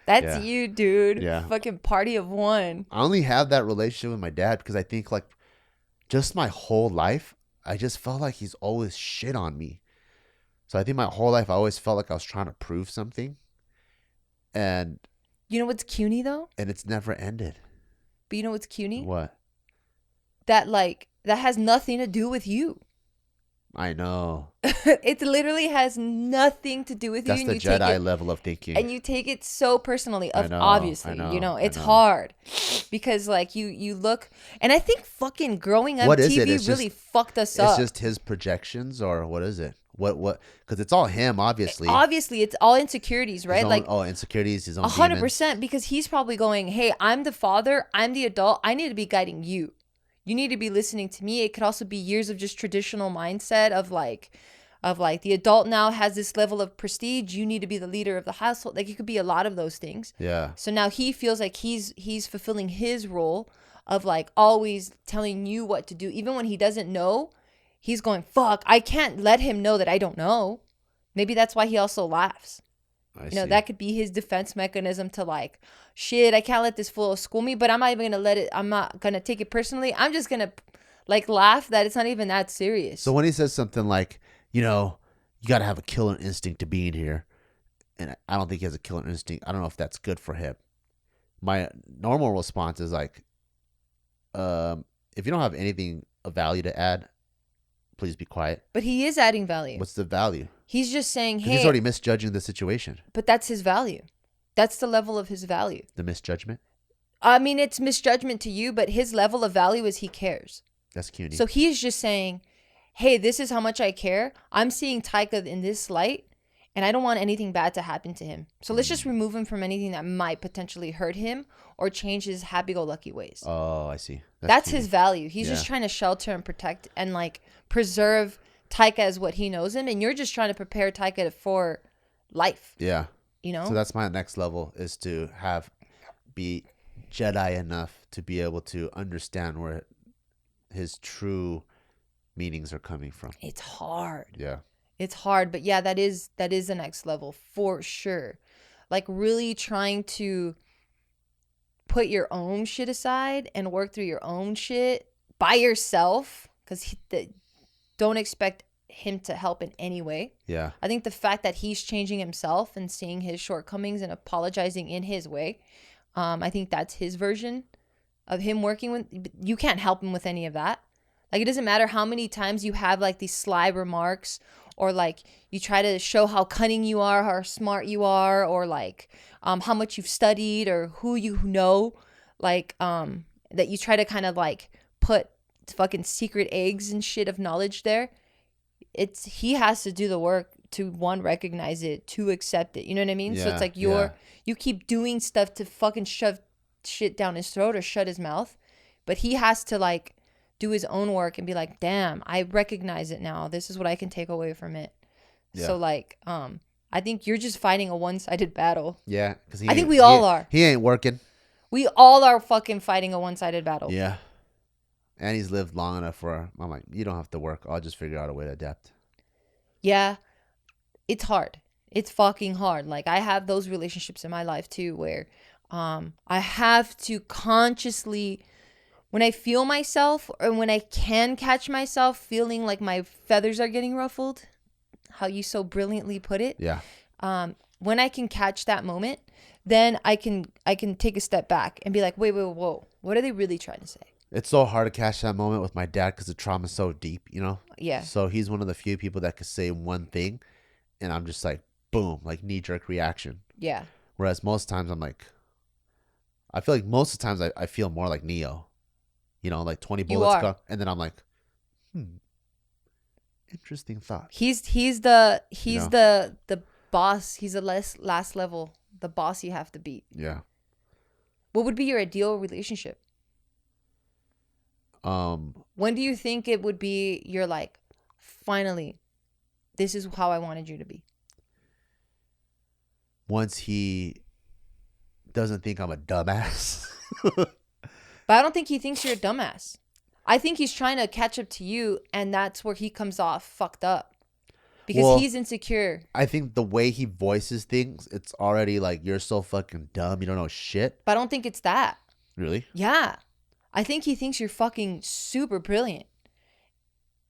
That's you, dude. Yeah. Fucking party of one. I only have that relationship with my dad because I think like just my whole life, I just felt like he's always shit on me. So I think my whole life I always felt like I was trying to prove something. And you know what's CUNY though? And it's never ended. But you know what's CUNY? What? That like that has nothing to do with you. I know. It literally has nothing to do with That's you. the Jedi level of thinking. And you take it so personally. Obviously, it's hard because like you look, and I think fucking growing up TV really fucked us up. It's just his projections, or what is it? What? Because it's all him, obviously. Obviously, it's all insecurities, right? Insecurities, his own 100%. Because he's probably going, "Hey, I'm the father. I'm the adult. I need to be guiding you. You need to be listening to me." It could also be years of just traditional mindset of like the adult now has this level of prestige. You need to be the leader of the household. Like it could be a lot of those things. Yeah. So now he feels like he's fulfilling his role of like always telling you what to do, even when he doesn't know. He's going, fuck, I can't let him know that I don't know. Maybe that's why he also laughs. I see. That could be his defense mechanism to like, shit, I can't let this fool school me, but I'm not even going to I'm not going to take it personally. I'm just going to like laugh that it's not even that serious. So when he says something like, you got to have a killer instinct to be in here. And I don't think he has a killer instinct. I don't know if that's good for him. My normal response is like, if you don't have anything of value to add, please be quiet. But he is adding value. What's the value? He's just saying, hey. He's already misjudging the situation. But that's his value. That's the level of his value. The misjudgment? I mean, it's misjudgment to you, but his level of value is he cares. That's cute. So he's just saying, hey, this is how much I care. I'm seeing Taika in this light, and I don't want anything bad to happen to him. So let's just remove him from anything that might potentially hurt him or change his happy-go-lucky ways. Oh, I see. That's his value. He's just trying to shelter and protect and like preserve Taika as what he knows him, and you're just trying to prepare Taika for life. Yeah. So that's my next level, is to be Jedi enough to be able to understand where his true meanings are coming from. It's hard. Yeah. It's hard, but yeah, that is the next level for sure. Like really trying to put your own shit aside and work through your own shit by yourself, because don't expect him to help in any way. Yeah. I think the fact that he's changing himself and seeing his shortcomings and apologizing in his way, I think that's his version of him working with. You can't help him with any of that. Like it doesn't matter how many times you have like these sly remarks, or like you try to show how cunning you are, how smart you are, or like how much you've studied or who you know, like that you try to kind of like put fucking secret eggs and shit of knowledge there. He has to do the work to recognize it, to accept it. You know what I mean? Yeah, so it's like you keep doing stuff to fucking shove shit down his throat or shut his mouth, but he has to like do his own work and be like, damn, I recognize it now. This is what I can take away from it. Yeah. So like, I think you're just fighting a one-sided battle. Yeah, because I think we all are. He ain't working. We all are fucking fighting a one-sided battle. Yeah. And he's lived long enough I'm like, you don't have to work. I'll just figure out a way to adapt. Yeah. It's hard. It's fucking hard. Like I have those relationships in my life too, where I have to consciously, when I feel myself or when I can catch myself feeling like my feathers are getting ruffled, how you so brilliantly put it. Yeah. When I can catch that moment, then I can take a step back and be like, wait, whoa. What are they really trying to say? It's so hard to catch that moment with my dad because the trauma's so deep, Yeah. So he's one of the few people that could say one thing and I'm just like, boom, like knee-jerk reaction. Yeah. Whereas most times I'm like, I feel like most of the times I feel more like Neo. Like 20 bullets go, and then I'm like, interesting thought. He's the boss. He's the last level, the boss you have to beat. Yeah. What would be your ideal relationship? When do you think it would be you're like, finally, this is how I wanted you to be? Once he doesn't think I'm a dumbass. But I don't think he thinks you're a dumbass. I think he's trying to catch up to you, and that's where he comes off fucked up. Because he's insecure. I think the way he voices things, it's already like, you're so fucking dumb, you don't know shit. But I don't think it's that. Really? Yeah. I think he thinks you're fucking super brilliant.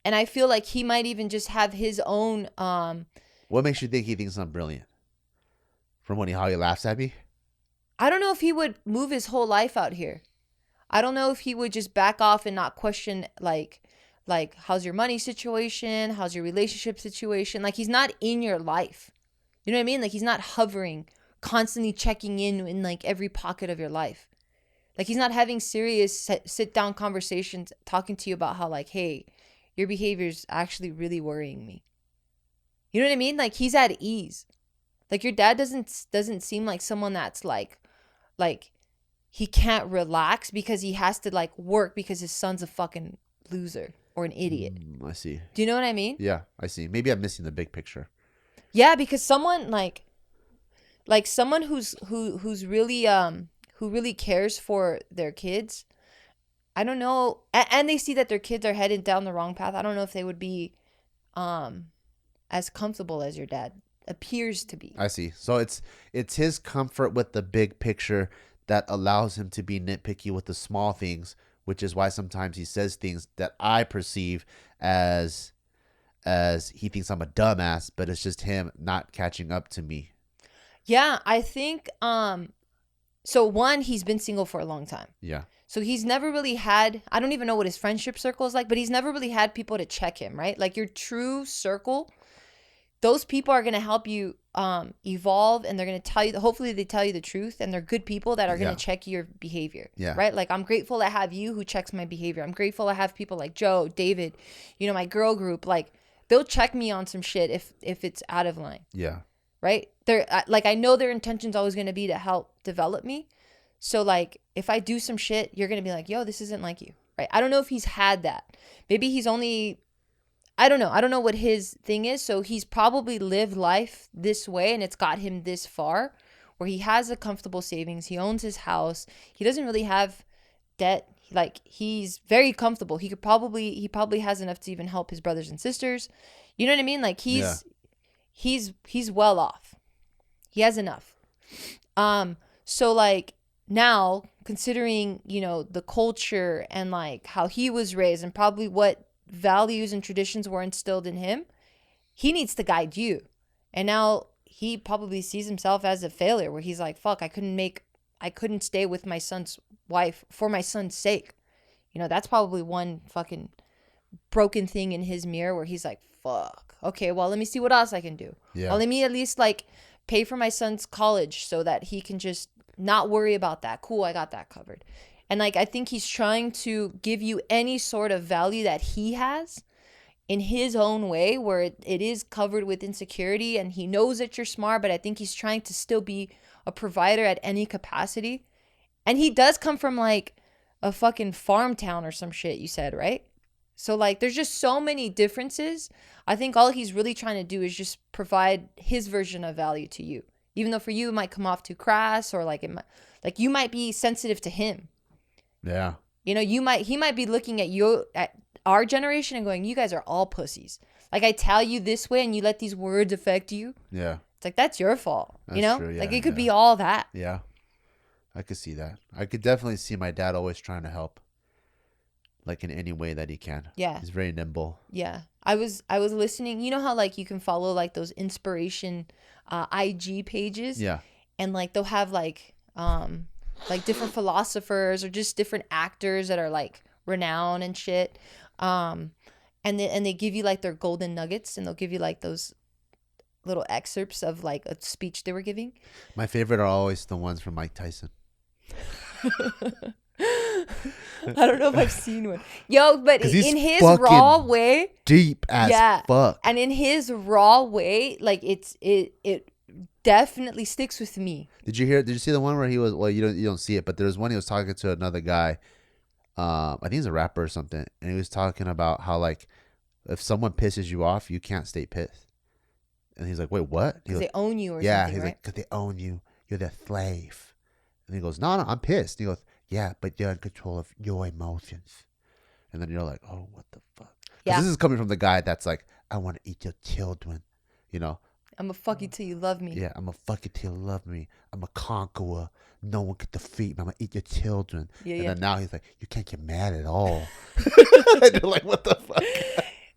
And I feel like he might even just have his own... What makes you think he thinks I'm brilliant? From how he laughs at me? I don't know if he would move his whole life out here. I don't know if he would just back off and not question, like like, how's your money situation? How's your relationship situation? Like, he's not in your life. You know what I mean? Like, he's not hovering, constantly checking in like every pocket of your life. Like, he's not having serious sit down conversations talking to you about how, like, hey, your behavior's actually really worrying me. You know what I mean? Like, he's at ease. Like, your dad doesn't seem like someone that's like he can't relax because he has to like work because his son's a fucking loser or an idiot. I see. Do you know what I mean? Yeah, I see. Maybe I'm missing the big picture. Yeah, because someone like someone who's really who really cares for their kids, I don't know, and they see that their kids are headed down the wrong path. I don't know if they would be as comfortable as your dad appears to be. I see. So it's his comfort with the big picture that allows him to be nitpicky with the small things, which is why sometimes he says things that I perceive as he thinks I'm a dumbass, but it's just him not catching up to me. Yeah, I think so one, he's been single for a long time. Yeah. So he's never really had, I don't even know what his friendship circle is like, but he's never really had people to check him, right? Like, your true circle, those people are going to help you evolve, and they're going to tell you, hopefully they tell you the truth, and they're good people that are going to check your behavior. Yeah. Right? Like, I'm grateful to have you who checks my behavior. I'm grateful to have people like Joe, David, you know, my girl group. Like, they'll check me on some shit if it's out of line. Yeah. Right? They're like, I know their intention's always going to be to help develop me. So, like, if I do some shit, you're going to be like, yo, this isn't like you. Right? I don't know if he's had that. Maybe he's only, I don't know. I don't know what his thing is. So he's probably lived life this way, and it's got him this far where he has a comfortable savings. He owns his house. He doesn't really have debt. Like, he's very comfortable. He probably has enough to even help his brothers and sisters. You know what I mean? Like, he's well off. He has enough. So, like, now, considering, you know, the culture and like how he was raised and probably what values and traditions were instilled in him, he needs to guide you. And now he probably sees himself as a failure, where he's like, fuck, I couldn't stay with my son's wife for my son's sake. You know, that's probably one fucking broken thing in his mirror, where he's like, fuck, okay, well, let me see what else I can do. Yeah. Well, let me at least like pay for my son's college so that he can just not worry about that. Cool, I got that covered. And like, I think he's trying to give you any sort of value that he has in his own way, where it is covered with insecurity, and he knows that you're smart, but I think he's trying to still be a provider at any capacity. And he does come from like a fucking farm town or some shit, you said, right? So like, there's just so many differences. I think all he's really trying to do is just provide his version of value to you. Even though for you it might come off too crass, or like you might be sensitive to him. Yeah. You know, he might be looking at our generation and going, you guys are all pussies. Like, I tell you this way and you let these words affect you. Yeah. It's like, that's your fault. That's you know? True, yeah, like, it could be all that. Yeah. I could see that. I could definitely see my dad always trying to help, like, in any way that he can. Yeah. He's very nimble. Yeah. I was listening. You know how like you can follow like those inspiration IG pages? Yeah. And like they'll have like different philosophers or just different actors that are like renowned and shit. And they give you like their golden nuggets, and they'll give you like those little excerpts of like a speech they were giving. My favorite are always the ones from Mike Tyson. I don't know if I've seen one. Yo, but in his raw way, deep as fuck. And in his raw way, like it definitely sticks with me. Did you see the one where he was, well, you don't see it, but there was one he was talking to another guy. I think he's a rapper or something, and he was talking about how like if someone pisses you off, you can't stay pissed. And he's like, wait, what? Because they own you or something, right? He's like, because they own you. You're their slave. And he goes, no, I'm pissed. And he goes, yeah, but you're in control of your emotions. And then you're like, oh, what the fuck? Yeah. This is coming from the guy that's like, I want to eat your children. You know? I'm going to fuck you till you love me. Yeah, I'm going to fuck you till you love me. I'm a conqueror. No one can defeat me. I'm going to eat your children. Yeah, and then now he's like, you can't get mad at all. And you're like, what the fuck?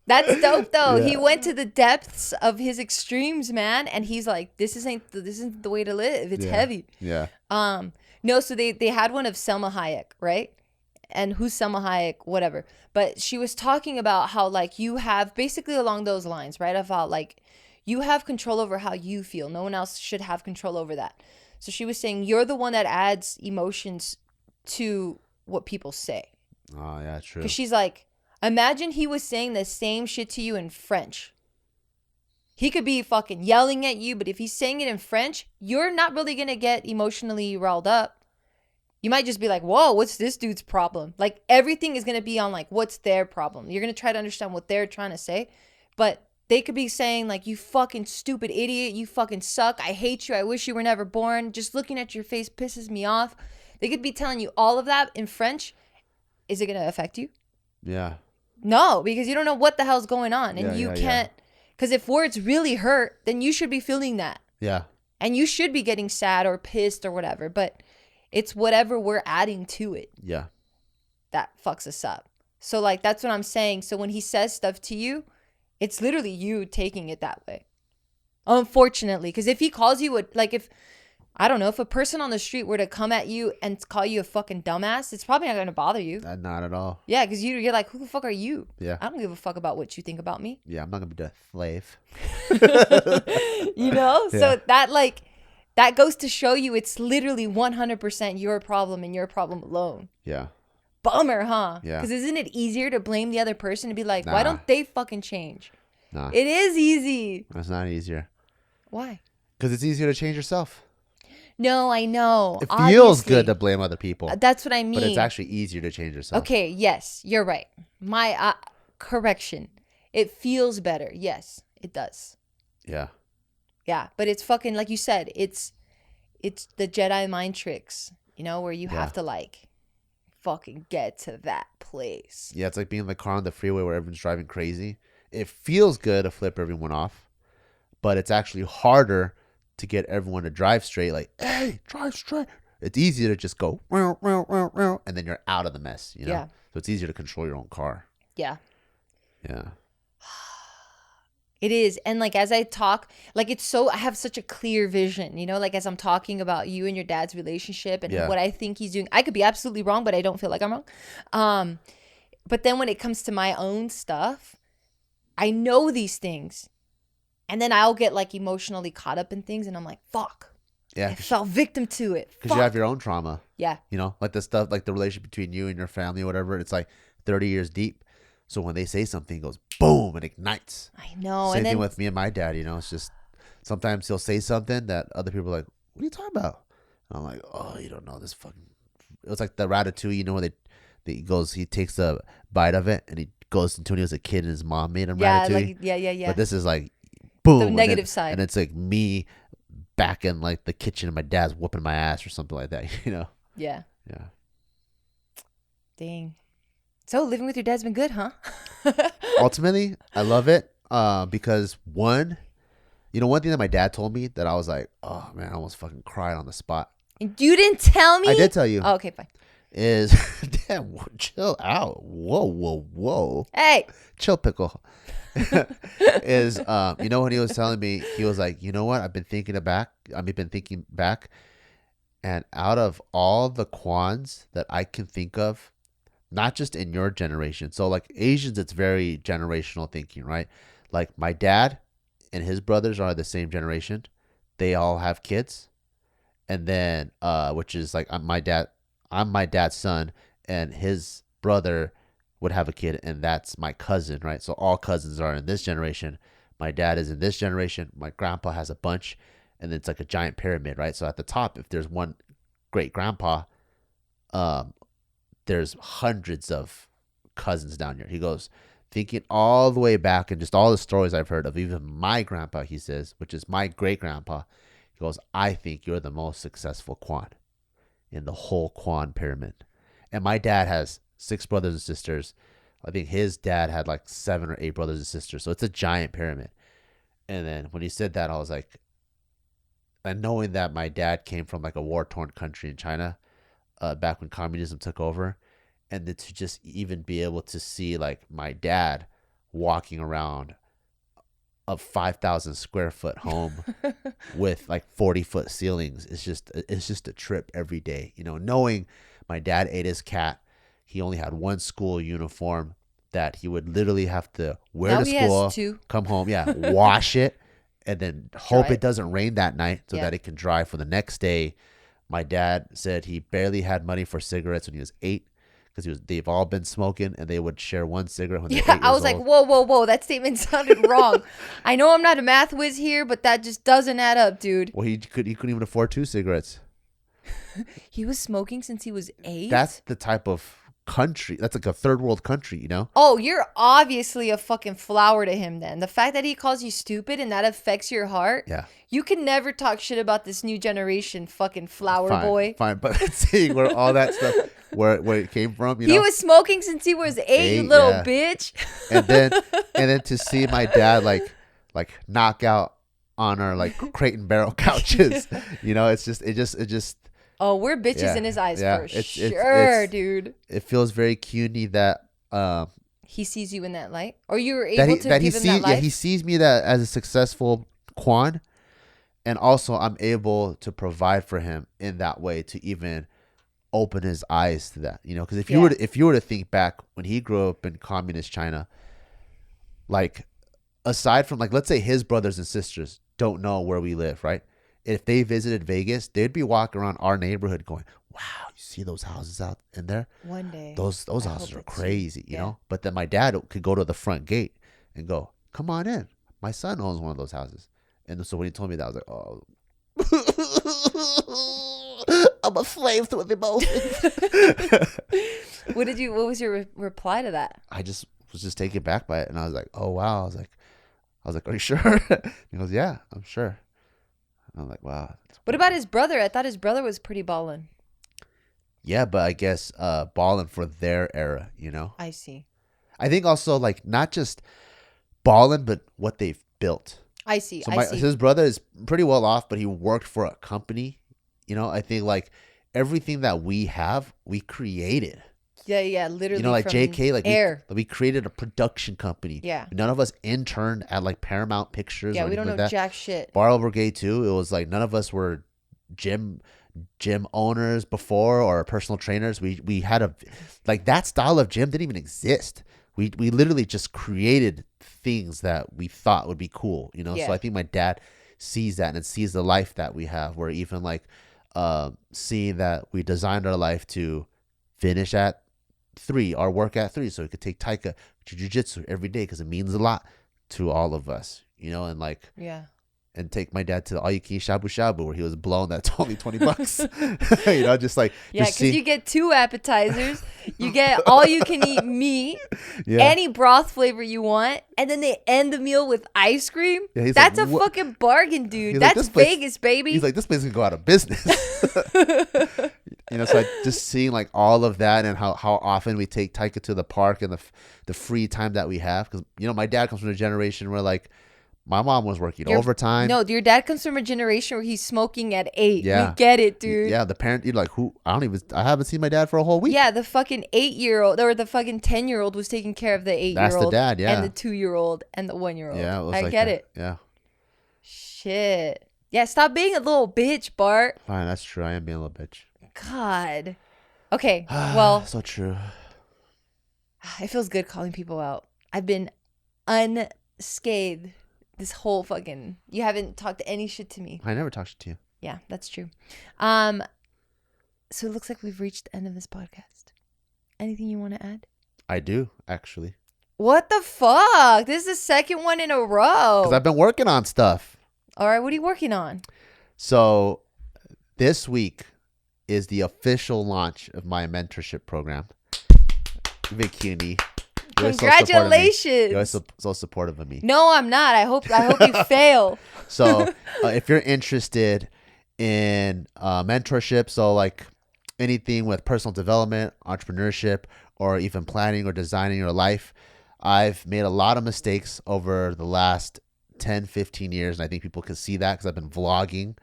That's dope though. Yeah. He went to the depths of his extremes, man, and he's like, this isn't the way to live. It's heavy. Yeah. No, so they had one of Selma Hayek, right? and who's Selma Hayek, whatever. But she was talking about how like you have basically along those lines, right? About like you have control over how you feel. No one else should have control over that. So she was saying you're the one that adds emotions to what people say. Oh, yeah, true. Because she's like, imagine he was saying the same shit to you in French. He could be fucking yelling at you, but if he's saying it in French, you're not really going to get emotionally riled up. You might just be like, whoa, what's this dude's problem? Like everything is going to be on like, what's their problem? You're going to try to understand what they're trying to say. But they could be saying like, you fucking stupid idiot. You fucking suck. I hate you. I wish you were never born. Just looking at your face pisses me off. They could be telling you all of that in French. Is it going to affect you? Yeah. No, because you don't know what the hell's going on. And you can't. Because if words really hurt, then you should be feeling that. Yeah. And you should be getting sad or pissed or whatever. But it's whatever we're adding to it. Yeah. That fucks us up. So like, that's what I'm saying. So when he says stuff to you, it's literally you taking it that way. Unfortunately. Because if he calls you, if a person on the street were to come at you and call you a fucking dumbass, it's probably not going to bother you. Not at all. Yeah, because you're like, who the fuck are you? Yeah. I don't give a fuck about what you think about me. Yeah, I'm not going to be the slave. You know? Yeah. So that goes to show you it's literally 100% your problem and your problem alone. Yeah. Bummer, huh? Yeah. Because isn't it easier to blame the other person and be like, why don't they fucking change? Nah. It is easy. It's not easier. Why? Because it's easier to change yourself. No, I know. It feels good to blame other people. That's what I mean. But it's actually easier to change yourself. Okay, yes, you're right. My correction. It feels better. Yes, it does. Yeah. Yeah, but it's fucking, like you said, it's the Jedi mind tricks, you know, where you have to like fucking get to that place. Yeah, it's like being in the car on the freeway where everyone's driving crazy. It feels good to flip everyone off, but it's actually harder to get everyone to drive straight. Like, hey, drive straight. It's easier to just go, and then you're out of the mess, you know? Yeah. So it's easier to control your own car. Yeah. Yeah. It is. And like, as I talk, like I have such a clear vision, you know, like as I'm talking about you and your dad's relationship and what I think he's doing, I could be absolutely wrong, but I don't feel like I'm wrong. But then when it comes to my own stuff, I know these things. And then I'll get like emotionally caught up in things and I'm like, fuck. Yeah. I fell victim to it. Because you have your own trauma. Yeah. You know, like the stuff, like the relationship between you and your family or whatever, it's like 30 years deep. So when they say something, it goes boom, it ignites. I know. Same thing with me and my dad, you know, it's just sometimes he'll say something that other people are like, what are you talking about? And I'm like, oh, you don't know this fucking. It was like the Ratatouille, you know, where he takes a bite of it and he goes into when he was a kid and his mom made him Ratatouille. Yeah. But this is like, boom. The negative side. And it's like me back in like the kitchen and my dad's whooping my ass or something like that, you know? Yeah. Yeah. Dang. So living with your dad's been good, huh? Ultimately, I love it because one thing that my dad told me that I was like, oh man, I almost fucking cried on the spot. You didn't tell me? I did tell you. Oh, okay, fine. Is, damn, chill out. Whoa. Hey. Chill, pickle. Is, when he was telling me, he was like, you know what? I've been thinking back. And out of all the Kwans that I can think of, not just in your generation. So like Asians, it's very generational thinking, right? Like my dad and his brothers are the same generation. They all have kids. And then, which is like, I'm my dad's son and his brother would have a kid and that's my cousin, right? So all cousins are in this generation. My dad is in this generation. My grandpa has a bunch and it's like a giant pyramid, right? So at the top, if there's one great grandpa, there's hundreds of cousins down here. He goes, thinking all the way back and just all the stories I've heard of even my grandpa, he says, which is my great grandpa. He goes, I think you're the most successful Kwan in the whole Kwan pyramid. And my dad has 6 brothers and sisters. I think his dad had like 7 or 8 brothers and sisters. So it's a giant pyramid. And then when he said that, I was like, and knowing that my dad came from like a war-torn country in China, back when communism took over, and then to just even be able to see like my dad walking around a 5,000 square foot home with like 40-foot ceilings, it's just a trip every day. You know, knowing my dad ate his cat, he only had one school uniform that he would literally have to wear Now to he has school, two. come home, wash it, and then hope Dry it doesn't rain that night so Yeah. that it can dry for the next day. My dad said he barely had money for cigarettes when he was 8 because they've all been smoking and they would share one cigarette when they're 8 years I was like, old. whoa. That statement sounded wrong. I know I'm not a math whiz here, but that just doesn't add up, dude. Well, he couldn't even afford 2 cigarettes. He was smoking since he was 8? That's the type of country. That's like a third world country, you know? Oh, you're obviously a fucking flower to him then. The fact that he calls you stupid and that affects your heart. Yeah. You can never talk shit about this new generation fucking flower boy. Fine, but seeing where all that stuff, where it came from, you know? He was smoking since he was 8, you little bitch. And then to see my dad like knock out on our like crate and barrel couches, you know, it just. Oh, we're bitches in his eyes for sure, dude. It feels very cuny that he sees you in that light, or you were able to give him that light. Yeah, he sees me that as a successful Quan, and also I'm able to provide for him in that way to even open his eyes to that, you know. Because if you were to think back when he grew up in communist China, like aside from like let's say his brothers and sisters don't know where we live, right? If they visited Vegas, they'd be walking around our neighborhood going, wow, you see those houses out in there? One day. Those houses are crazy, you know? But then my dad could go to the front gate and go, come on in. My son owns one of those houses. And so when he told me that, I was like, oh. I'm a slave to the emotions. What was your reply to that? I was just taken back by it. And I was like, oh, wow. I was like, are you sure? He goes, yeah, I'm sure. I'm like, wow. What about his brother? I thought his brother was pretty ballin'. Yeah, but I guess ballin' for their era, you know? I see. I think also like not just ballin', but what they've built. I see. So his brother is pretty well off, but he worked for a company. You know, I think like everything that we have, we created. Yeah, literally. You know, like JK, like air. we created a production company. Yeah. None of us interned at like Paramount Pictures. Yeah, or we don't know like jack shit. Barbell Brigade too. It was like none of us were gym owners before or personal trainers. We had like that style of gym didn't even exist. We literally just created things that we thought would be cool, you know? Yeah. So I think my dad sees that and sees the life that we have. We're even like seeing that we designed our life to finish at 3 or work at 3 so we could take Taika jiu-jitsu every day because it means a lot to all of us, you know? And like and take my dad to the all-you-can-eat shabu-shabu where he was blown that's only $20. You know, just like because you get 2 appetizers, you get all-you-can-eat meat, any broth flavor you want, and then they end the meal with ice cream. Yeah, that's like, a fucking bargain, dude. That's like, Vegas, baby. He's like, this place can go out of business. You know, so just seeing like all of that and how often we take Taika to the park and the free time that we have, because you know my dad comes from a generation where like my mom was working overtime. No, your dad comes from a generation where he's smoking at 8. Yeah. We get it, dude. Yeah, the parent, you're like, who? I haven't seen my dad for a whole week. Yeah, the fucking 8-year-old or the fucking 10-year-old was taking care of the 8-year-old. That's the dad, yeah. And the 2-year-old and the 1-year-old. Yeah, I get it. Yeah. Shit. Yeah, stop being a little bitch, Bart. Fine, that's true. I am being a little bitch. God. Okay, well. So true. It feels good calling people out. I've been unscathed. This whole fucking, you haven't talked any shit to me. I never talked shit to you. Yeah, that's true. So it looks like we've reached the end of this podcast. Anything you want to add? I do, actually. What the fuck? This is the second one in a row. Because I've been working on stuff. All right, what are you working on? So this week is the official launch of my mentorship program. Big CUNY. Congratulations. You're so supportive of me. No, I'm not. I hope you fail. So if you're interested in mentorship, so like anything with personal development, entrepreneurship, or even planning or designing your life, I've made a lot of mistakes over the last 10, 15 years. And I think people can see that because I've been vlogging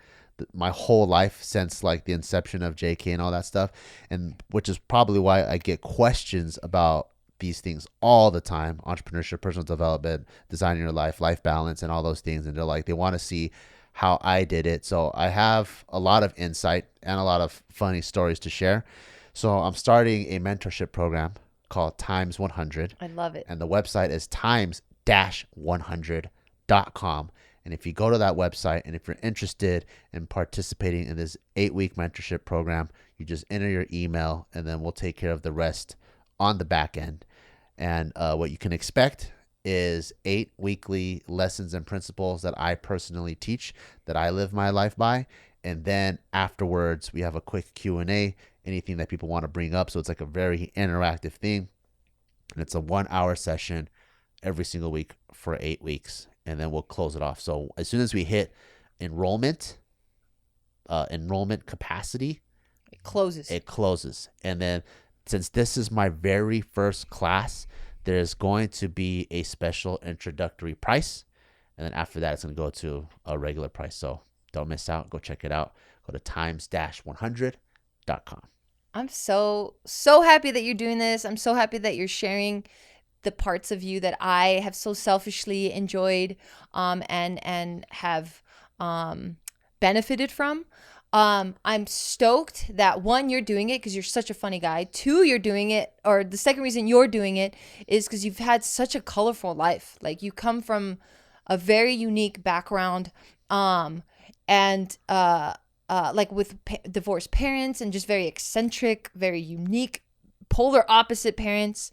my whole life since like the inception of JK and all that stuff. And which is probably why I get questions about these things all the time: entrepreneurship, personal development, designing your life balance, and all those things. And they're like, they want to see how I did it. So I have a lot of insight and a lot of funny stories to share. So I'm starting a mentorship program called Times 100. I love it. And the website is times-100.com. And if you go to that website and if you're interested in participating in this 8-week mentorship program, you just enter your email and then we'll take care of the rest on the back end. And what you can expect is 8 weekly lessons and principles that I personally teach, that I live my life by. And then afterwards, we have a quick Q&A, anything that people want to bring up. So it's like a very interactive thing. And it's a 1-hour session every single week for 8 weeks. And then we'll close it off. So as soon as we hit enrollment capacity, it closes. And then since this is my very first class, there's going to be a special introductory price. And then after that, it's going to go to a regular price. So don't miss out. Go check it out. Go to times-100.com. I'm so happy that you're doing this. I'm so happy that you're sharing the parts of you that I have so selfishly enjoyed and have benefited from. I'm stoked that 1, you're doing it because you're such a funny guy. 2, you're doing it, or the second reason you're doing it is because you've had such a colorful life. Like you come from a very unique background, and like with divorced parents and just very eccentric, very unique, polar opposite parents.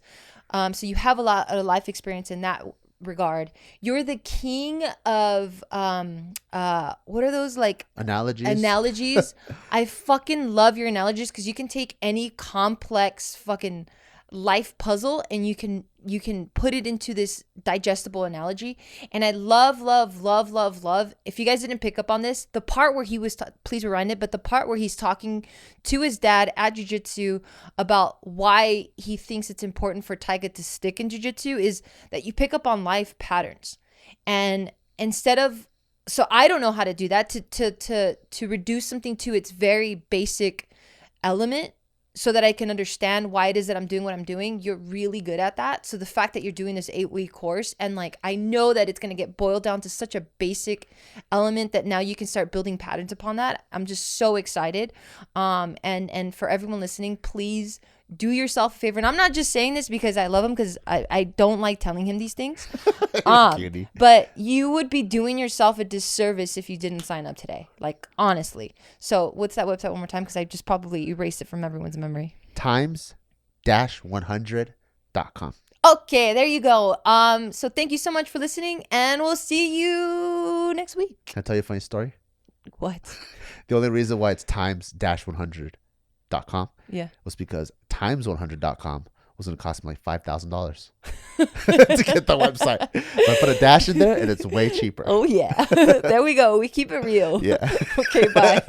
So you have a lot of life experience in that regard. You're the king of what are those like analogies? I fucking love your analogies because you can take any complex fucking life puzzle and you can put it into this digestible analogy. And I love if you guys didn't pick up on this, the part where he was please rewind it, but the part where he's talking to his dad at jiu-jitsu about why he thinks it's important for Taika to stick in jiu-jitsu is that you pick up on life patterns. And instead of, so I don't know how to do that, to reduce something to its very basic element so that I can understand why it is that I'm doing what I'm doing. You're really good at that. So the fact that you're doing this 8-week course, and like I know that it's going to get boiled down to such a basic element that now you can start building patterns upon that. I'm just so excited. And for everyone listening, please do yourself a favor. And I'm not just saying this because I love him, because I don't like telling him these things. But you would be doing yourself a disservice if you didn't sign up today. Like, honestly. So what's that website one more time? Because I just probably erased it from everyone's memory. Times-100.com. Okay, there you go. So thank you so much for listening, and we'll see you next week. Can I tell you a funny story? What? The only reason why it's times-100.com was because times100.com was going to cost me like $5,000 to get the website. So I put a dash in there and it's way cheaper. Oh yeah. There we go. We keep it real. Yeah. Okay, bye.